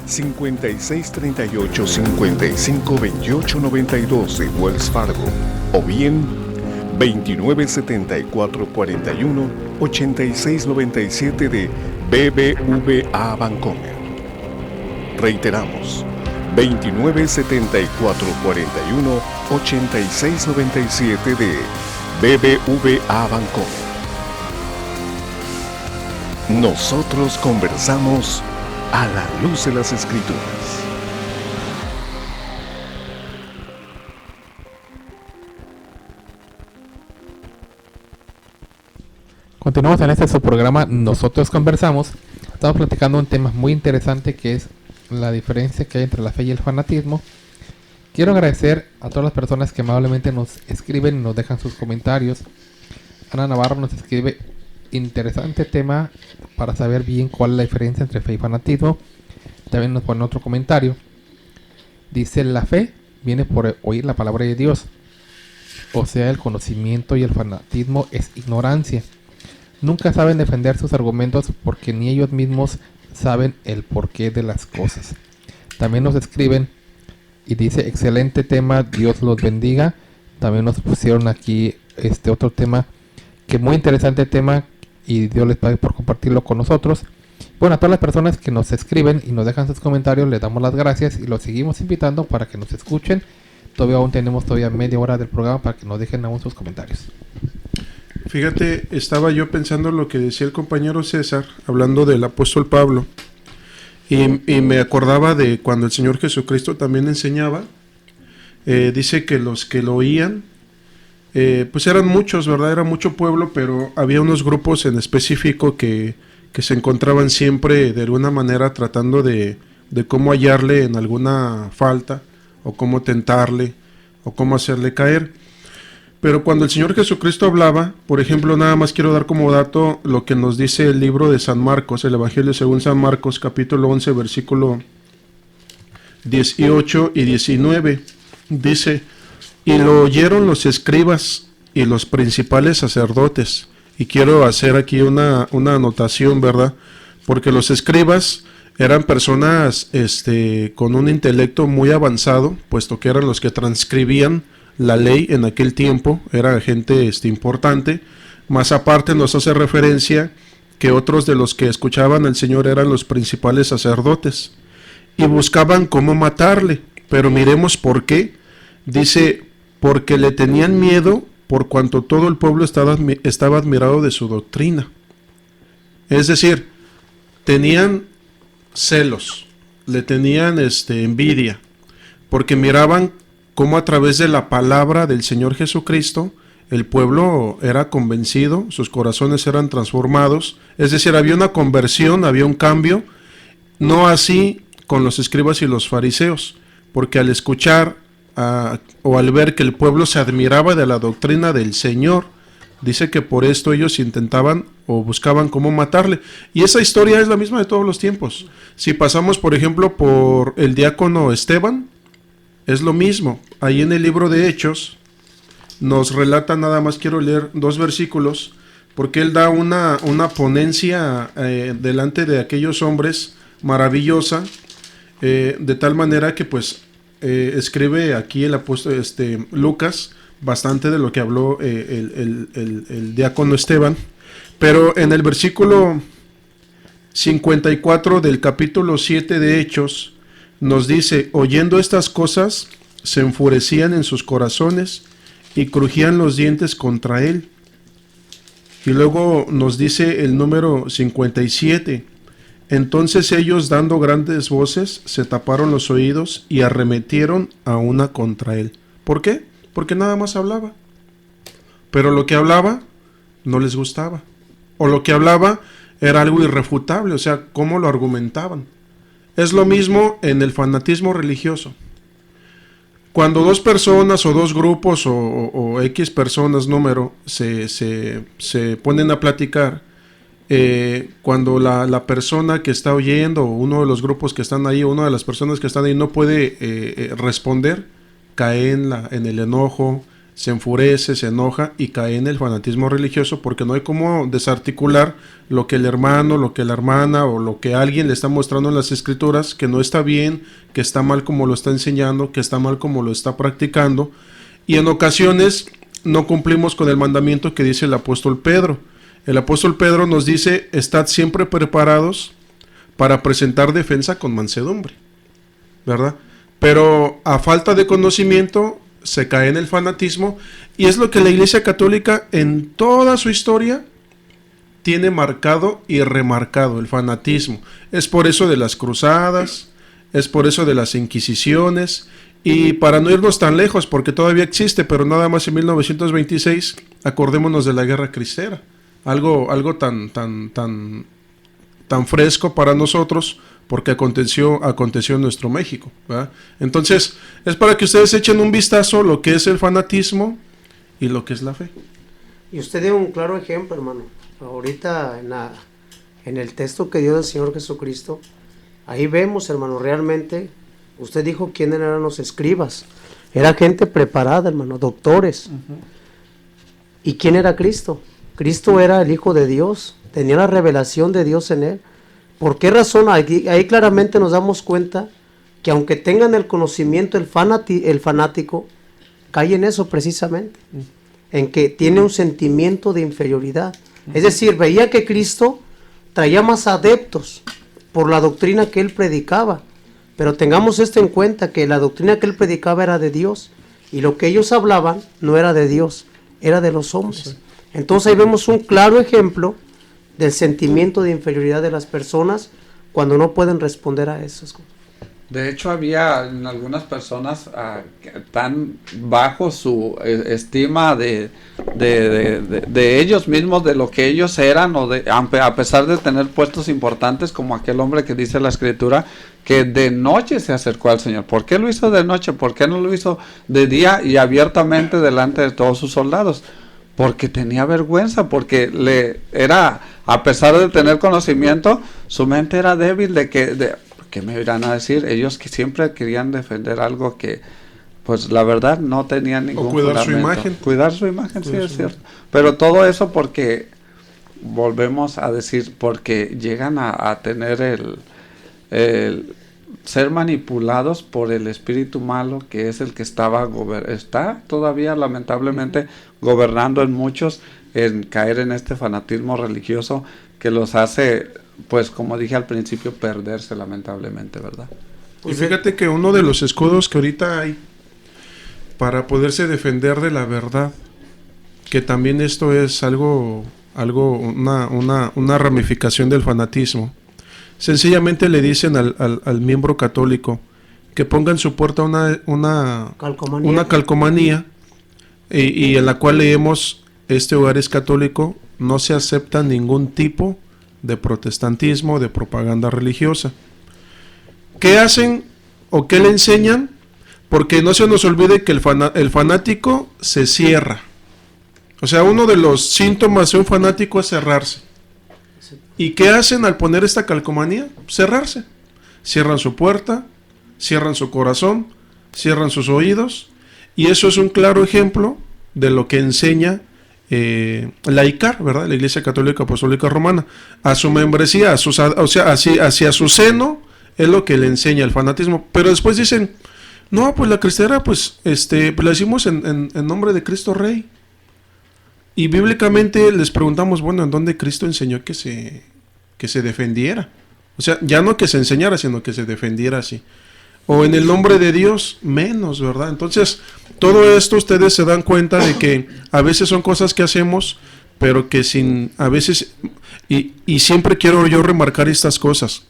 5638-55-2892 de Wells Fargo. O bien, 2974-41-8697 de BBVA Bancomer. Reiteramos, 2974-41-8697 de BBVA Bancomer. Nosotros conversamos a la luz de las Escrituras. Continuamos en este su programa Nosotros Conversamos. Estamos platicando un tema muy interesante que es la diferencia que hay entre la fe y el fanatismo. Quiero agradecer a todas las personas que amablemente nos escriben y nos dejan sus comentarios. Ana Navarro nos escribe: interesante tema para saber bien cuál es la diferencia entre fe y fanatismo. También nos pone otro comentario. Dice: la fe viene por oír la palabra de Dios. O sea, el conocimiento, y el fanatismo es ignorancia. Nunca saben defender sus argumentos porque ni ellos mismos saben el porqué de las cosas. También nos escriben y dice: excelente tema, Dios los bendiga. También nos pusieron aquí otro tema, que muy interesante tema, y Dios les pague por compartirlo con nosotros. Bueno, a todas las personas que nos escriben y nos dejan sus comentarios, les damos las gracias y los seguimos invitando para que nos escuchen. Todavía aún tenemos media hora del programa para que nos dejen aún sus comentarios. Fíjate, estaba yo pensando lo que decía el compañero César, hablando del apóstol Pablo. Y me acordaba de cuando el Señor Jesucristo también enseñaba. Dice que los que lo oían, pues eran muchos, ¿verdad? Era mucho pueblo, pero había unos grupos en específico que se encontraban siempre de alguna manera tratando de cómo hallarle en alguna falta, o cómo tentarle, o cómo hacerle caer. Pero cuando el Señor Jesucristo hablaba, por ejemplo, nada más quiero dar como dato lo que nos dice el libro de San Marcos, el Evangelio según San Marcos, capítulo 11, versículo 18 y 19. Dice: y lo oyeron los escribas y los principales sacerdotes. Y quiero hacer aquí una anotación, ¿verdad? Porque los escribas eran personas con un intelecto muy avanzado, puesto que eran los que transcribían la ley en aquel tiempo, era gente importante. Más aparte nos hace referencia que otros de los que escuchaban al Señor eran los principales sacerdotes y buscaban cómo matarle. Pero miremos por qué. Dice: porque le tenían miedo, por cuanto todo el pueblo estaba admirado de su doctrina. Es decir, tenían celos, le tenían envidia, porque miraban cómo a través de la palabra del Señor Jesucristo el pueblo era convencido, sus corazones eran transformados. Es decir, había una conversión, había un cambio. No así con los escribas y los fariseos, porque al escuchar o al ver que el pueblo se admiraba de la doctrina del Señor, dice que por esto ellos intentaban o buscaban cómo matarle. Y esa historia es la misma de todos los tiempos. Si pasamos, por ejemplo, por el diácono Esteban, es lo mismo. Ahí en el libro de Hechos nos relata, nada más quiero leer 2 versículos, porque él da una ponencia delante de aquellos hombres maravillosa, de tal manera que pues escribe aquí el apóstol Lucas bastante de lo que habló el diácono Esteban. Pero en el versículo 54 del capítulo 7 de Hechos nos dice: oyendo estas cosas, se enfurecían en sus corazones y crujían los dientes contra él. Y luego nos dice el número 57: entonces ellos, dando grandes voces, se taparon los oídos y arremetieron a una contra él. ¿Por qué? Porque nada más hablaba. Pero lo que hablaba no les gustaba. O lo que hablaba era algo irrefutable, o sea, cómo lo argumentaban. Es lo mismo en el fanatismo religioso. Cuando 2 personas o 2 grupos o X personas número se ponen a platicar, cuando la persona que está oyendo, o uno de los grupos que están ahí, o una de las personas que están ahí no puede responder, cae en el enojo, se enfurece, se enoja y cae en el fanatismo religioso, porque no hay cómo desarticular lo que el hermano, lo que la hermana o lo que alguien le está mostrando en las escrituras, que no está bien, que está mal como lo está enseñando, que está mal como lo está practicando. Y en ocasiones no cumplimos con el mandamiento que dice el apóstol Pedro. El apóstol Pedro nos dice: estad siempre preparados para presentar defensa con mansedumbre, ¿verdad? Pero a falta de conocimiento se cae en el fanatismo, y es lo que la Iglesia Católica en toda su historia tiene marcado y remarcado: el fanatismo. Es por eso de las cruzadas, es por eso de las inquisiciones, y para no irnos tan lejos, porque todavía existe, pero nada más en 1926, acordémonos de la Guerra Cristera, algo tan fresco para nosotros, porque aconteció en nuestro México, ¿verdad? Entonces, es para que ustedes echen un vistazo lo que es el fanatismo y lo que es la fe. Y usted dio un claro ejemplo, hermano. Ahorita en el texto que dio del Señor Jesucristo, ahí vemos, hermano, realmente, usted dijo quiénes eran los escribas. Era gente preparada, hermano, doctores. Uh-huh. ¿Y quién era Cristo? Cristo era el Hijo de Dios, tenía la revelación de Dios en él. ¿Por qué razón? Ahí claramente nos damos cuenta que aunque tengan el conocimiento, el fanático cae en eso precisamente, en que tiene un sentimiento de inferioridad. Es decir, veía que Cristo traía más adeptos por la doctrina que él predicaba, pero tengamos esto en cuenta, que la doctrina que él predicaba era de Dios, y lo que ellos hablaban no era de Dios, era de los hombres. Entonces ahí vemos un claro ejemplo del sentimiento de inferioridad de las personas, cuando no pueden responder a eso. De hecho, había en algunas personas tan bajo su estima de ellos mismos, de lo que ellos eran, a pesar de tener puestos importantes, como aquel hombre que dice la Escritura, que de noche se acercó al Señor. ¿Por qué lo hizo de noche? ¿Por qué no lo hizo de día y abiertamente delante de todos sus soldados? Porque tenía vergüenza, porque a pesar de tener conocimiento, su mente era débil ¿qué me irán a decir? Ellos que siempre querían defender algo que, pues la verdad, no tenían ningún cuidar fundamento. su imagen. Cuidar su imagen, sí, es cierto. Pero todo eso porque, volvemos a decir, porque llegan a tener el ser manipulados por el espíritu malo, que es el que está todavía lamentablemente gobernando en muchos, en caer en este fanatismo religioso que los hace, pues como dije al principio, perderse lamentablemente, ¿verdad? Y fíjate que uno de los escudos que ahorita hay para poderse defender de la verdad, que también esto es una ramificación del fanatismo, sencillamente le dicen al miembro católico que ponga en su puerta una calcomanía y en la cual leemos: este hogar es católico, no se acepta ningún tipo de protestantismo, de propaganda religiosa. ¿Qué hacen o qué le enseñan? Porque no se nos olvide que el fanático se cierra. O sea, uno de los síntomas de un fanático es cerrarse. ¿Y qué hacen al poner esta calcomanía? Cerrarse. Cierran su puerta, cierran su corazón, cierran sus oídos, y eso es un claro ejemplo de lo que enseña la ICAR, ¿verdad? La Iglesia Católica Apostólica Romana, a su membresía, hacia su seno, es lo que le enseña el fanatismo. Pero después dicen: no, pues la cristiana, pues la decimos en nombre de Cristo Rey. Y bíblicamente les preguntamos: bueno, ¿en dónde Cristo enseñó que se defendiera? O sea, ya no que se enseñara, sino que se defendiera así. O en el nombre de Dios, menos, ¿verdad? Entonces, todo esto ustedes se dan cuenta de que a veces son cosas que hacemos, pero que a veces, y siempre quiero yo remarcar estas cosas.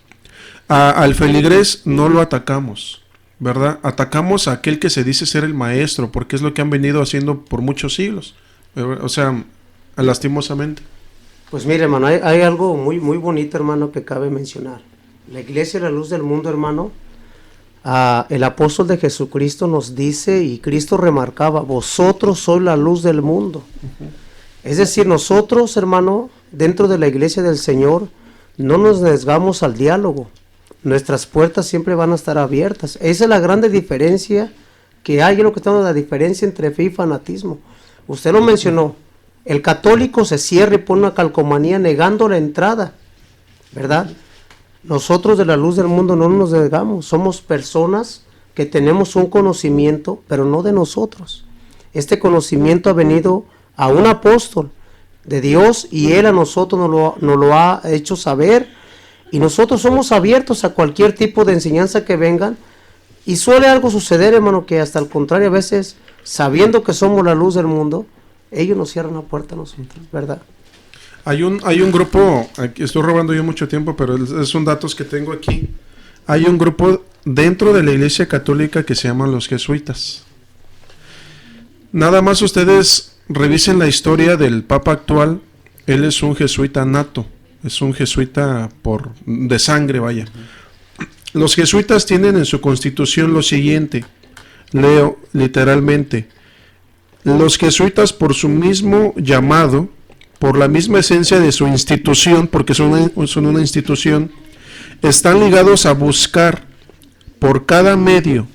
Al feligrés no lo atacamos, ¿verdad? Atacamos a aquel que se dice ser el maestro, porque es lo que han venido haciendo por muchos siglos. O sea, lastimosamente. Pues mire, hermano, hay algo muy, muy bonito, hermano, que cabe mencionar. La iglesia es la luz del mundo, hermano. El apóstol de Jesucristo nos dice, y Cristo remarcaba: vosotros sois la luz del mundo. Es decir, nosotros, hermano, dentro de la iglesia del Señor, no nos negamos al diálogo. Nuestras puertas siempre van a estar abiertas. Esa es la grande diferencia que hay, en lo que estamos, la diferencia entre fe y fanatismo. Usted lo mencionó, el católico se cierra y pone una calcomanía negando la entrada, ¿verdad? Nosotros de la luz del mundo no nos negamos, somos personas que tenemos un conocimiento, pero no de nosotros. Este conocimiento ha venido a un apóstol de Dios y él a nosotros nos lo ha hecho saber, y nosotros somos abiertos a cualquier tipo de enseñanza que vengan. Y suele algo suceder, hermano, que hasta al contrario, a veces, sabiendo que somos la luz del mundo, ellos nos cierran la puerta a nosotros, ¿verdad? Hay un grupo, aquí estoy robando yo mucho tiempo, pero son datos que tengo aquí. Hay un grupo dentro de la Iglesia Católica que se llaman los jesuitas. Nada más ustedes revisen la historia del Papa actual. Él es un jesuita nato, es un jesuita de sangre, vaya. Los jesuitas tienen en su constitución lo siguiente, leo literalmente: los jesuitas, por su mismo llamado, por la misma esencia de su institución, porque son una institución, están ligados a buscar por cada medio,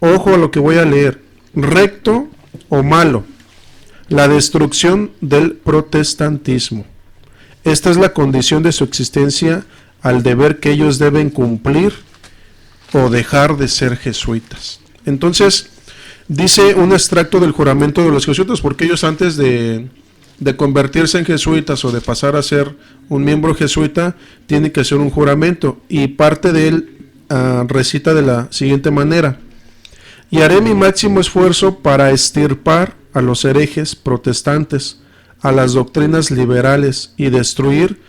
ojo a lo que voy a leer, recto o malo, la destrucción del protestantismo. Esta es la condición de su existencia, al deber que ellos deben cumplir o dejar de ser jesuitas. Entonces, dice un extracto del juramento de los jesuitas, porque ellos antes de convertirse en jesuitas o de pasar a ser un miembro jesuita, tienen que hacer un juramento, y parte de él recita de la siguiente manera: y haré mi máximo esfuerzo para extirpar a los herejes protestantes, a las doctrinas liberales, y destruir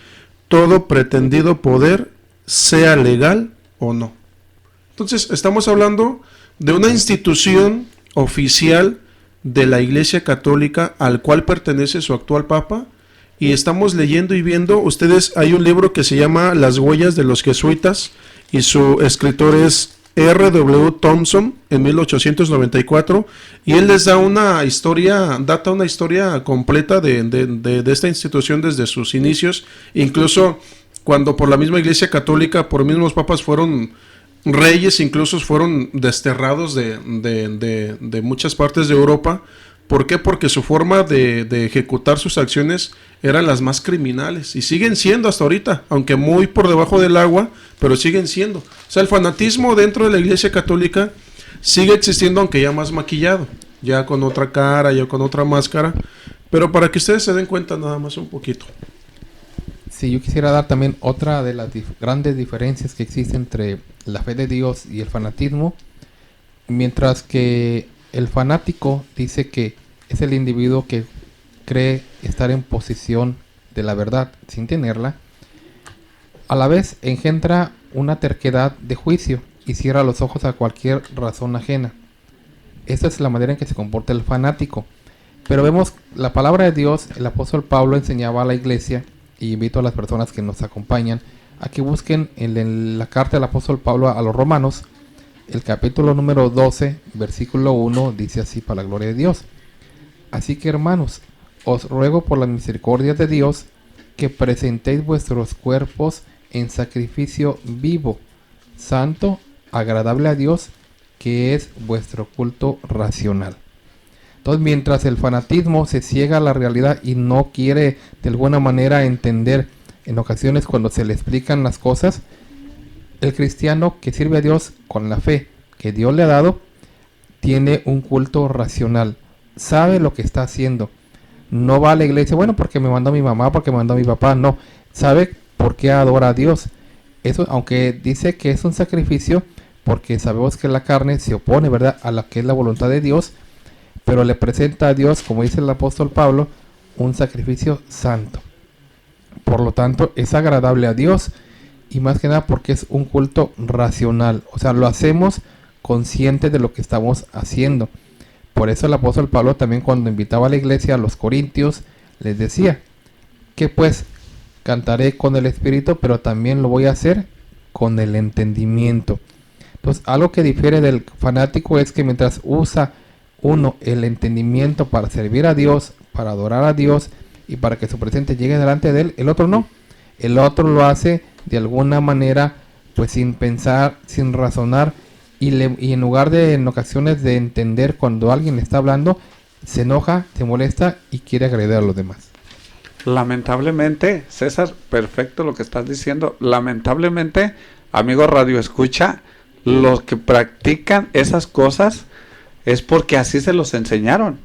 todo pretendido poder sea legal o no. Entonces, estamos hablando de una institución oficial de la Iglesia Católica al cual pertenece su actual Papa, y estamos leyendo y viendo, ustedes, hay un libro que se llama Las huellas de los jesuitas, y su escritor es R.W. Thompson, en 1894, y él les da una historia, data una historia completa de esta institución desde sus inicios, incluso cuando por la misma Iglesia Católica, por mismos papas fueron reyes, incluso fueron desterrados de muchas partes de Europa. ¿Por qué? Porque su forma de ejecutar sus acciones eran las más criminales, y siguen siendo hasta ahorita, aunque muy por debajo del agua, pero siguen siendo. O sea, el fanatismo dentro de la Iglesia Católica sigue existiendo, aunque ya más maquillado, ya con otra cara, ya con otra máscara, pero para que ustedes se den cuenta nada más un poquito. Sí, yo quisiera dar también otra de las grandes diferencias que existe entre la fe de Dios y el fanatismo. Mientras que el fanático dice que es el individuo que cree estar en posición de la verdad sin tenerla, a la vez engendra una terquedad de juicio y cierra los ojos a cualquier razón ajena. Esta es la manera en que se comporta el fanático. Pero vemos la palabra de Dios. El apóstol Pablo enseñaba a la iglesia, y invito a las personas que nos acompañan a que busquen en la carta del apóstol Pablo a los romanos, el capítulo número 12, versículo 1, dice así: para la gloria de Dios. Así que, hermanos, os ruego por las misericordias de Dios que presentéis vuestros cuerpos en sacrificio vivo, santo, agradable a Dios, que es vuestro culto racional. Entonces, mientras el fanatismo se ciega a la realidad y no quiere de alguna manera entender en ocasiones cuando se le explican las cosas, el cristiano que sirve a Dios con la fe que Dios le ha dado, tiene un culto racional, sabe lo que está haciendo. No va a la iglesia, bueno, porque me mandó mi mamá, porque me mandó mi papá, no. Sabe por qué adora a Dios. Eso, aunque dice que es un sacrificio, porque sabemos que la carne se opone, ¿verdad?, a la que es la voluntad de Dios, pero le presenta a Dios, como dice el apóstol Pablo, un sacrificio santo. Por lo tanto, es agradable a Dios, y más que nada porque es un culto racional. O sea, lo hacemos conscientes de lo que estamos haciendo. Por eso el apóstol Pablo también, cuando invitaba a la iglesia, a los corintios, les decía que pues cantaré con el espíritu, pero también lo voy a hacer con el entendimiento. Entonces, algo que difiere del fanático es que mientras usa uno el entendimiento para servir a Dios, para adorar a Dios y para que su presente llegue delante de él, el otro no. El otro lo hace de alguna manera pues sin pensar, sin razonar, y en lugar de en ocasiones de entender cuando alguien está hablando, se enoja, se molesta y quiere agredir a los demás. Lamentablemente, César, perfecto lo que estás diciendo. Lamentablemente, amigo Radio Escucha, los que practican esas cosas es porque así se los enseñaron.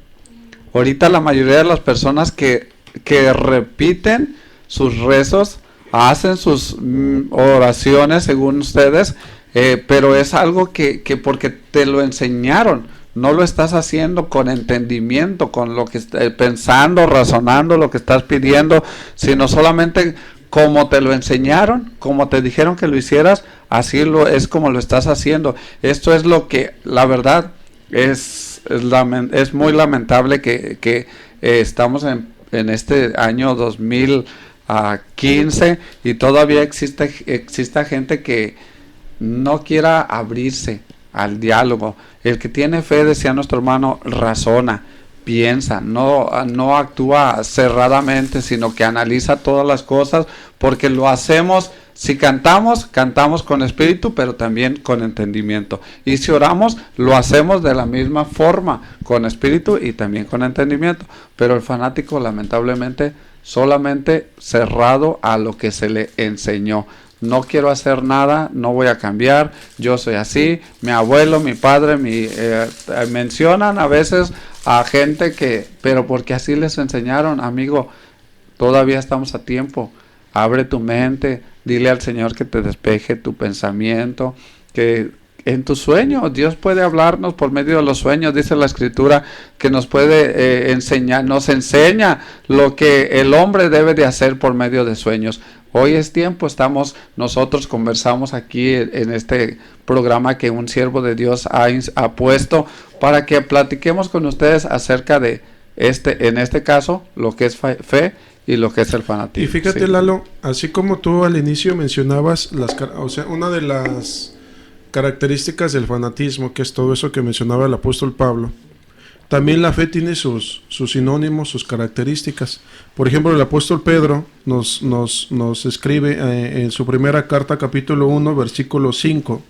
Ahorita la mayoría de las personas que repiten sus rezos, hacen sus oraciones según ustedes, pero es algo que porque te lo enseñaron. No lo estás haciendo con entendimiento, con lo que pensando, razonando lo que estás pidiendo, sino solamente como te lo enseñaron, como te dijeron que lo hicieras, así es como lo estás haciendo. Esto es lo que, la verdad, es muy lamentable que estamos en este año 2015 y todavía exista gente que no quiera abrirse al diálogo. El que tiene fe, decía nuestro hermano, razona, piensa, no actúa cerradamente, sino que analiza todas las cosas, porque lo hacemos. Si cantamos con espíritu, pero también con entendimiento. Y si oramos, lo hacemos de la misma forma, con espíritu y también con entendimiento. Pero el fanático, lamentablemente, solamente cerrado a lo que se le enseñó. No quiero hacer nada, no voy a cambiar, yo soy así. Mi abuelo, mi padre, mencionan a veces a gente pero porque así les enseñaron. Amigo, todavía estamos a tiempo. Abre tu mente, dile al Señor que te despeje tu pensamiento, que en tu sueño Dios puede hablarnos por medio de los sueños. Dice la Escritura que nos puede enseñar, nos enseña lo que el hombre debe de hacer por medio de sueños. hoy es tiempo, nosotros conversamos aquí en este programa que un siervo de Dios ha puesto para que platiquemos con ustedes acerca de en este caso, lo que es fe y lo que es el fanatismo. Y fíjate, sí, Lalo, así como tú al inicio mencionabas, una de las características del fanatismo, que es todo eso que mencionaba el apóstol Pablo, también la fe tiene sus sinónimos, sus características. Por ejemplo, el apóstol Pedro nos escribe en su primera carta, capítulo 1, versículo 5.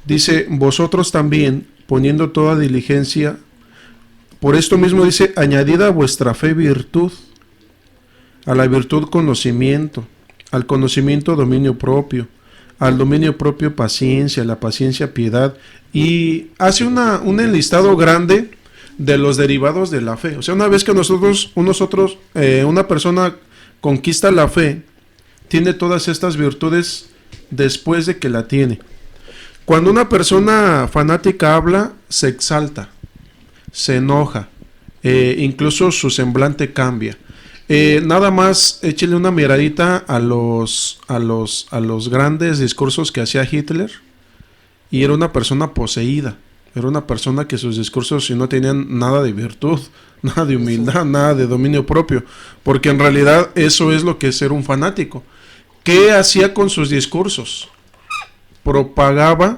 Dice, vosotros también, poniendo toda diligencia, por esto mismo dice, añadida a vuestra fe virtud, a la virtud conocimiento, al conocimiento dominio propio, al dominio propio paciencia, a la paciencia piedad, y hace un enlistado grande de los derivados de la fe. O sea, una vez que una persona conquista la fe, tiene todas estas virtudes después de que la tiene. Cuando una persona fanática habla, se exalta, se enoja, incluso su semblante cambia. Nada más échele una miradita a los grandes discursos que hacía Hitler, y era una persona poseída. Era una persona que sus discursos si no tenían nada de virtud, nada de humildad, nada de dominio propio, porque en realidad eso es lo que es ser un fanático. ¿Qué hacía con sus discursos? Propagaba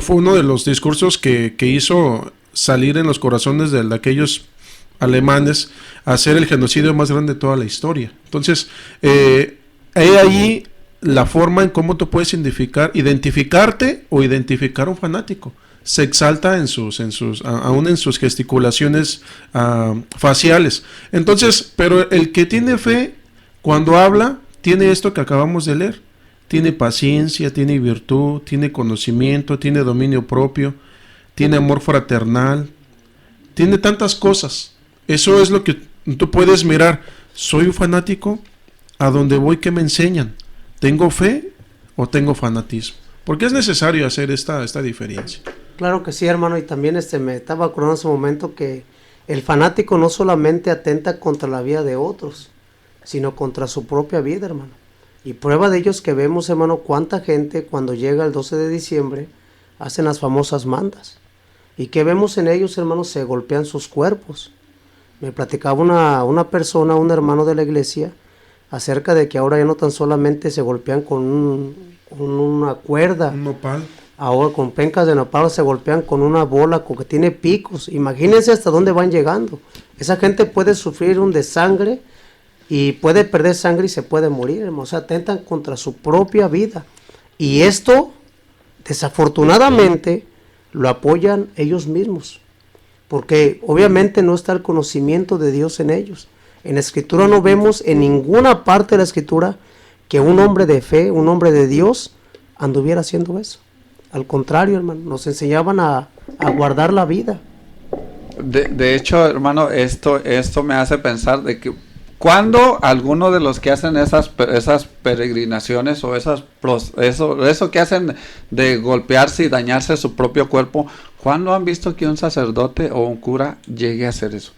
fue uno de los discursos que hizo salir en los corazones de aquellos alemanes a hacer el genocidio más grande de toda la historia. Entonces, hay ahí la forma en cómo tú puedes identificarte o identificar a un fanático. Se exalta aún en sus gesticulaciones faciales. Entonces, pero el que tiene fe, cuando habla, tiene esto que acabamos de leer. Tiene paciencia, tiene virtud, tiene conocimiento, tiene dominio propio, tiene amor fraternal, tiene tantas cosas. Eso es lo que tú puedes mirar. ¿Soy un fanático? ¿A dónde voy qué me enseñan? ¿Tengo fe o tengo fanatismo? Porque es necesario hacer esta diferencia. Claro que sí, hermano, y también me estaba acordando en ese momento que el fanático no solamente atenta contra la vida de otros, sino contra su propia vida, hermano. Y prueba de ello es que vemos, hermano, cuánta gente cuando llega el 12 de diciembre hacen las famosas mandas. Y que vemos en ellos, hermano, se golpean sus cuerpos. Me platicaba una persona, un hermano de la iglesia, acerca de que ahora ya no tan solamente se golpean con una cuerda, un nopal. Ahora con pencas de nopal se golpean con una bola que tiene picos. Imagínense hasta dónde van llegando. Esa gente puede sufrir un desangre y puede perder sangre y se puede morir, hermano. O sea, atentan contra su propia vida. Y esto, desafortunadamente, lo apoyan ellos mismos. Porque obviamente no está el conocimiento de Dios en ellos. En la Escritura no vemos en ninguna parte de la Escritura que un hombre de fe, un hombre de Dios, anduviera haciendo eso. Al contrario, hermano, nos enseñaban a guardar la vida. De hecho, hermano, esto me hace pensar de que cuando alguno de los que hacen esas peregrinaciones o eso que hacen de golpearse y dañarse su propio cuerpo, ¿cuándo han visto que un sacerdote o un cura llegue a hacer eso?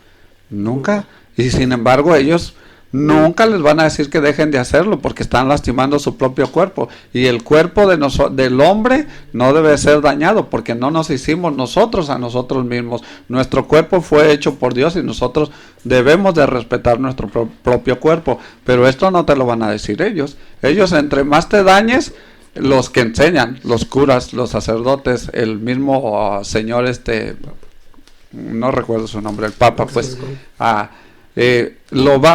Nunca. Y sin embargo ellos nunca les van a decir que dejen de hacerlo porque están lastimando su propio cuerpo. Y el cuerpo del hombre no debe ser dañado porque no nos hicimos nosotros a nosotros mismos. Nuestro cuerpo fue hecho por Dios y nosotros debemos de respetar nuestro propio cuerpo. Pero esto no te lo van a decir ellos. Ellos entre más te dañes, los que enseñan, los curas, los sacerdotes, el mismo señor no recuerdo su nombre, el Papa, pues,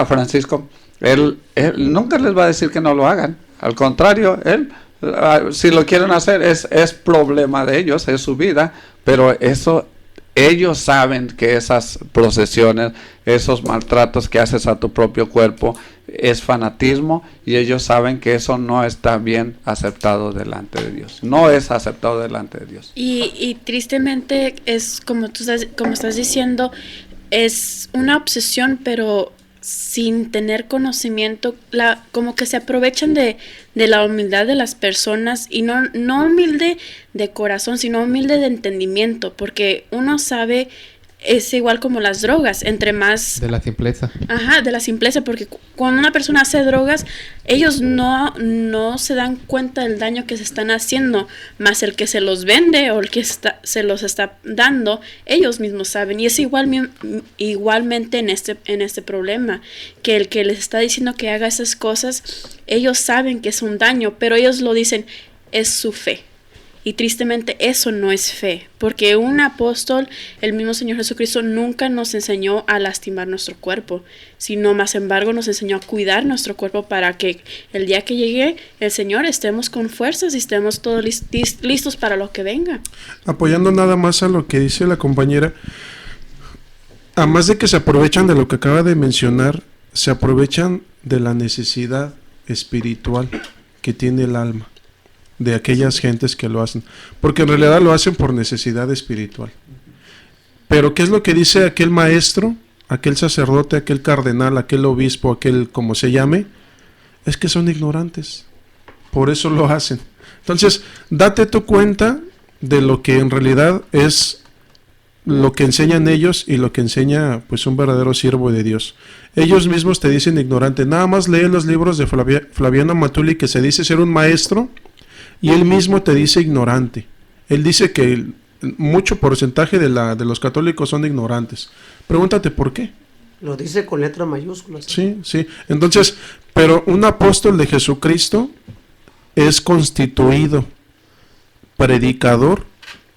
Francisco, él nunca les va a decir que no lo hagan. Al contrario, él, si lo quieren hacer, es problema de ellos, es su vida, pero ellos saben que esas procesiones, esos maltratos que haces a tu propio cuerpo es fanatismo, y ellos saben que eso no está bien aceptado delante de Dios. No es aceptado delante de Dios. Y tristemente es como estás diciendo, es una obsesión, pero sin tener conocimiento, como que se aprovechan de la humildad de las personas, y no humilde de corazón, sino humilde de entendimiento, porque uno sabe es igual como las drogas, entre más... De la simpleza. Ajá, de la simpleza, porque cuando una persona hace drogas, ellos no se dan cuenta del daño que se están haciendo, más el que se los vende o el que se los está dando, ellos mismos saben. Y es igualmente en este problema, que el que les está diciendo que haga esas cosas, ellos saben que es un daño, pero ellos lo dicen, es su fe. Y tristemente eso no es fe, porque un apóstol, el mismo Señor Jesucristo, nunca nos enseñó a lastimar nuestro cuerpo, sino más embargo nos enseñó a cuidar nuestro cuerpo para que el día que llegue el Señor estemos con fuerzas y estemos todos listos para lo que venga. Apoyando nada más a lo que dice la compañera, además de que se aprovechan de lo que acaba de mencionar, se aprovechan de la necesidad espiritual que tiene el alma de aquellas gentes que lo hacen, porque en realidad lo hacen por necesidad espiritual. Pero ¿qué es lo que dice aquel maestro, aquel sacerdote, aquel cardenal, aquel obispo, aquel como se llame? Es que son ignorantes, por eso lo hacen. Entonces, date tu cuenta de lo que en realidad es lo que enseñan ellos y lo que enseña pues un verdadero siervo de Dios. Ellos mismos te dicen ignorante. Nada más lee los libros de Flaviano Matuli, que se dice ser un maestro, y él mismo te dice ignorante. Él dice que mucho porcentaje de los católicos son ignorantes. Pregúntate por qué. Lo dice con letras mayúsculas. Sí, sí. Entonces, pero un apóstol de Jesucristo es constituido predicador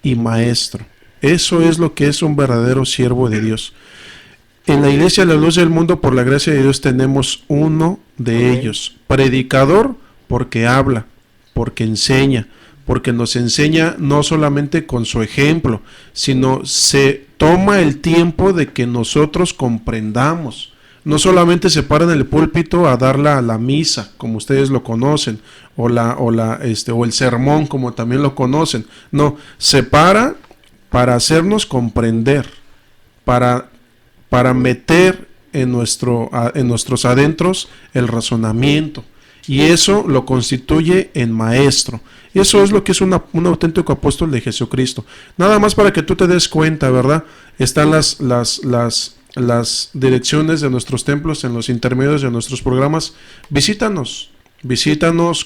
y maestro. Eso es lo que es un verdadero siervo de Dios. En la Iglesia La Luz del Mundo, por la gracia de Dios, tenemos uno de ellos. Predicador porque habla, porque enseña, porque nos enseña no solamente con su ejemplo, sino se toma el tiempo de que nosotros comprendamos. No solamente se para en el púlpito a dar la misa, como ustedes lo conocen, o el sermón, como también lo conocen. No, se para hacernos comprender, para meter en nuestros adentros el razonamiento. Y eso lo constituye en maestro. Y eso es lo que es un auténtico apóstol de Jesucristo. Nada más para que tú te des cuenta, ¿verdad? Están las direcciones de nuestros templos en los intermedios de nuestros programas. Visítanos,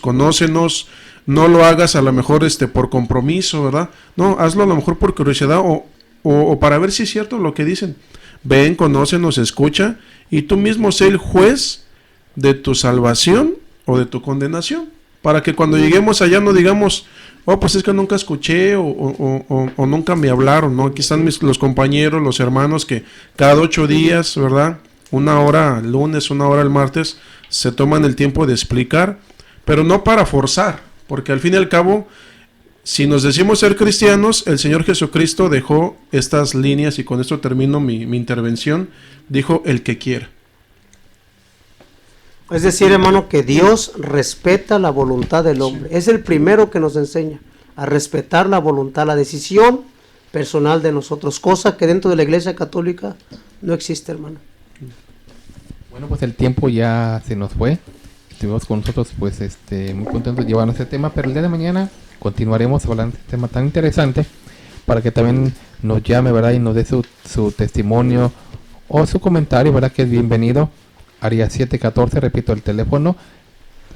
conócenos. No lo hagas a lo mejor por compromiso, ¿verdad? No, hazlo a lo mejor por curiosidad o para ver si es cierto lo que dicen. Ven, conócenos, escucha, y tú mismo sé el juez de tu salvación o de tu condenación, para que cuando lleguemos allá no digamos, oh, pues es que nunca escuché o nunca me hablaron, ¿no? Aquí están los compañeros, los hermanos que cada 8 días, ¿verdad? 1 hora el lunes, 1 hora el martes, se toman el tiempo de explicar, pero no para forzar, porque al fin y al cabo, si nos decimos ser cristianos, el Señor Jesucristo dejó estas líneas, y con esto termino mi intervención, dijo el que quiera. Es decir, hermano, que Dios respeta la voluntad del hombre. Es el primero que nos enseña a respetar la voluntad, la decisión personal de nosotros, cosa que dentro de la Iglesia Católica no existe, hermano. Bueno, pues el tiempo ya se nos fue. Estuvimos con nosotros pues muy contentos de llevarnos este tema, pero el día de mañana continuaremos hablando de este tema tan interesante para que también nos llame, ¿verdad? Y nos dé su testimonio o su comentario, ¿verdad? Que es bienvenido. Área 714, repito el teléfono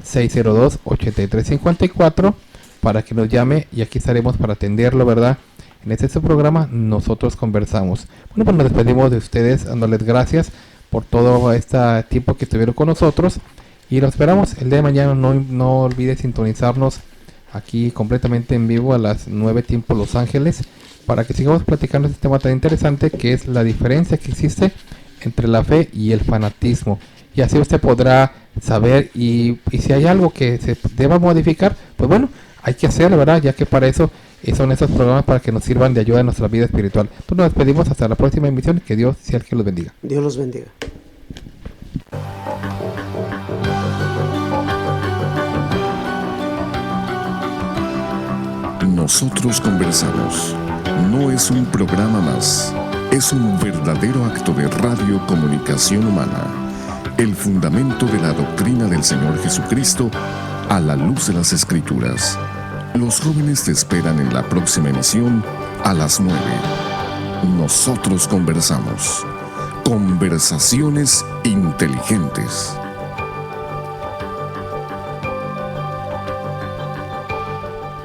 602-8354 para que nos llame y aquí estaremos para atenderlo, ¿verdad? En este programa Nosotros Conversamos. Bueno, pues nos despedimos de ustedes dándoles gracias por todo este tiempo que estuvieron con nosotros y los esperamos el día de mañana. No olvides sintonizarnos aquí completamente en vivo a las 9 tiempo Los Ángeles para que sigamos platicando este tema tan interesante que es la diferencia que existe entre la fe y el fanatismo. Y así usted podrá saber y si hay algo que se deba modificar, pues bueno, hay que hacerlo, ¿verdad? Ya que para eso son estos programas para que nos sirvan de ayuda en nuestra vida espiritual. Pues nos despedimos hasta la próxima emisión. Que Dios sea el que los bendiga. Dios los bendiga. Nosotros Conversamos no es un programa más, es un verdadero acto de radiocomunicación humana. El fundamento de la doctrina del Señor Jesucristo a la luz de las Escrituras. Los jóvenes te esperan en la próxima emisión a las 9. Nosotros conversamos. Conversaciones inteligentes.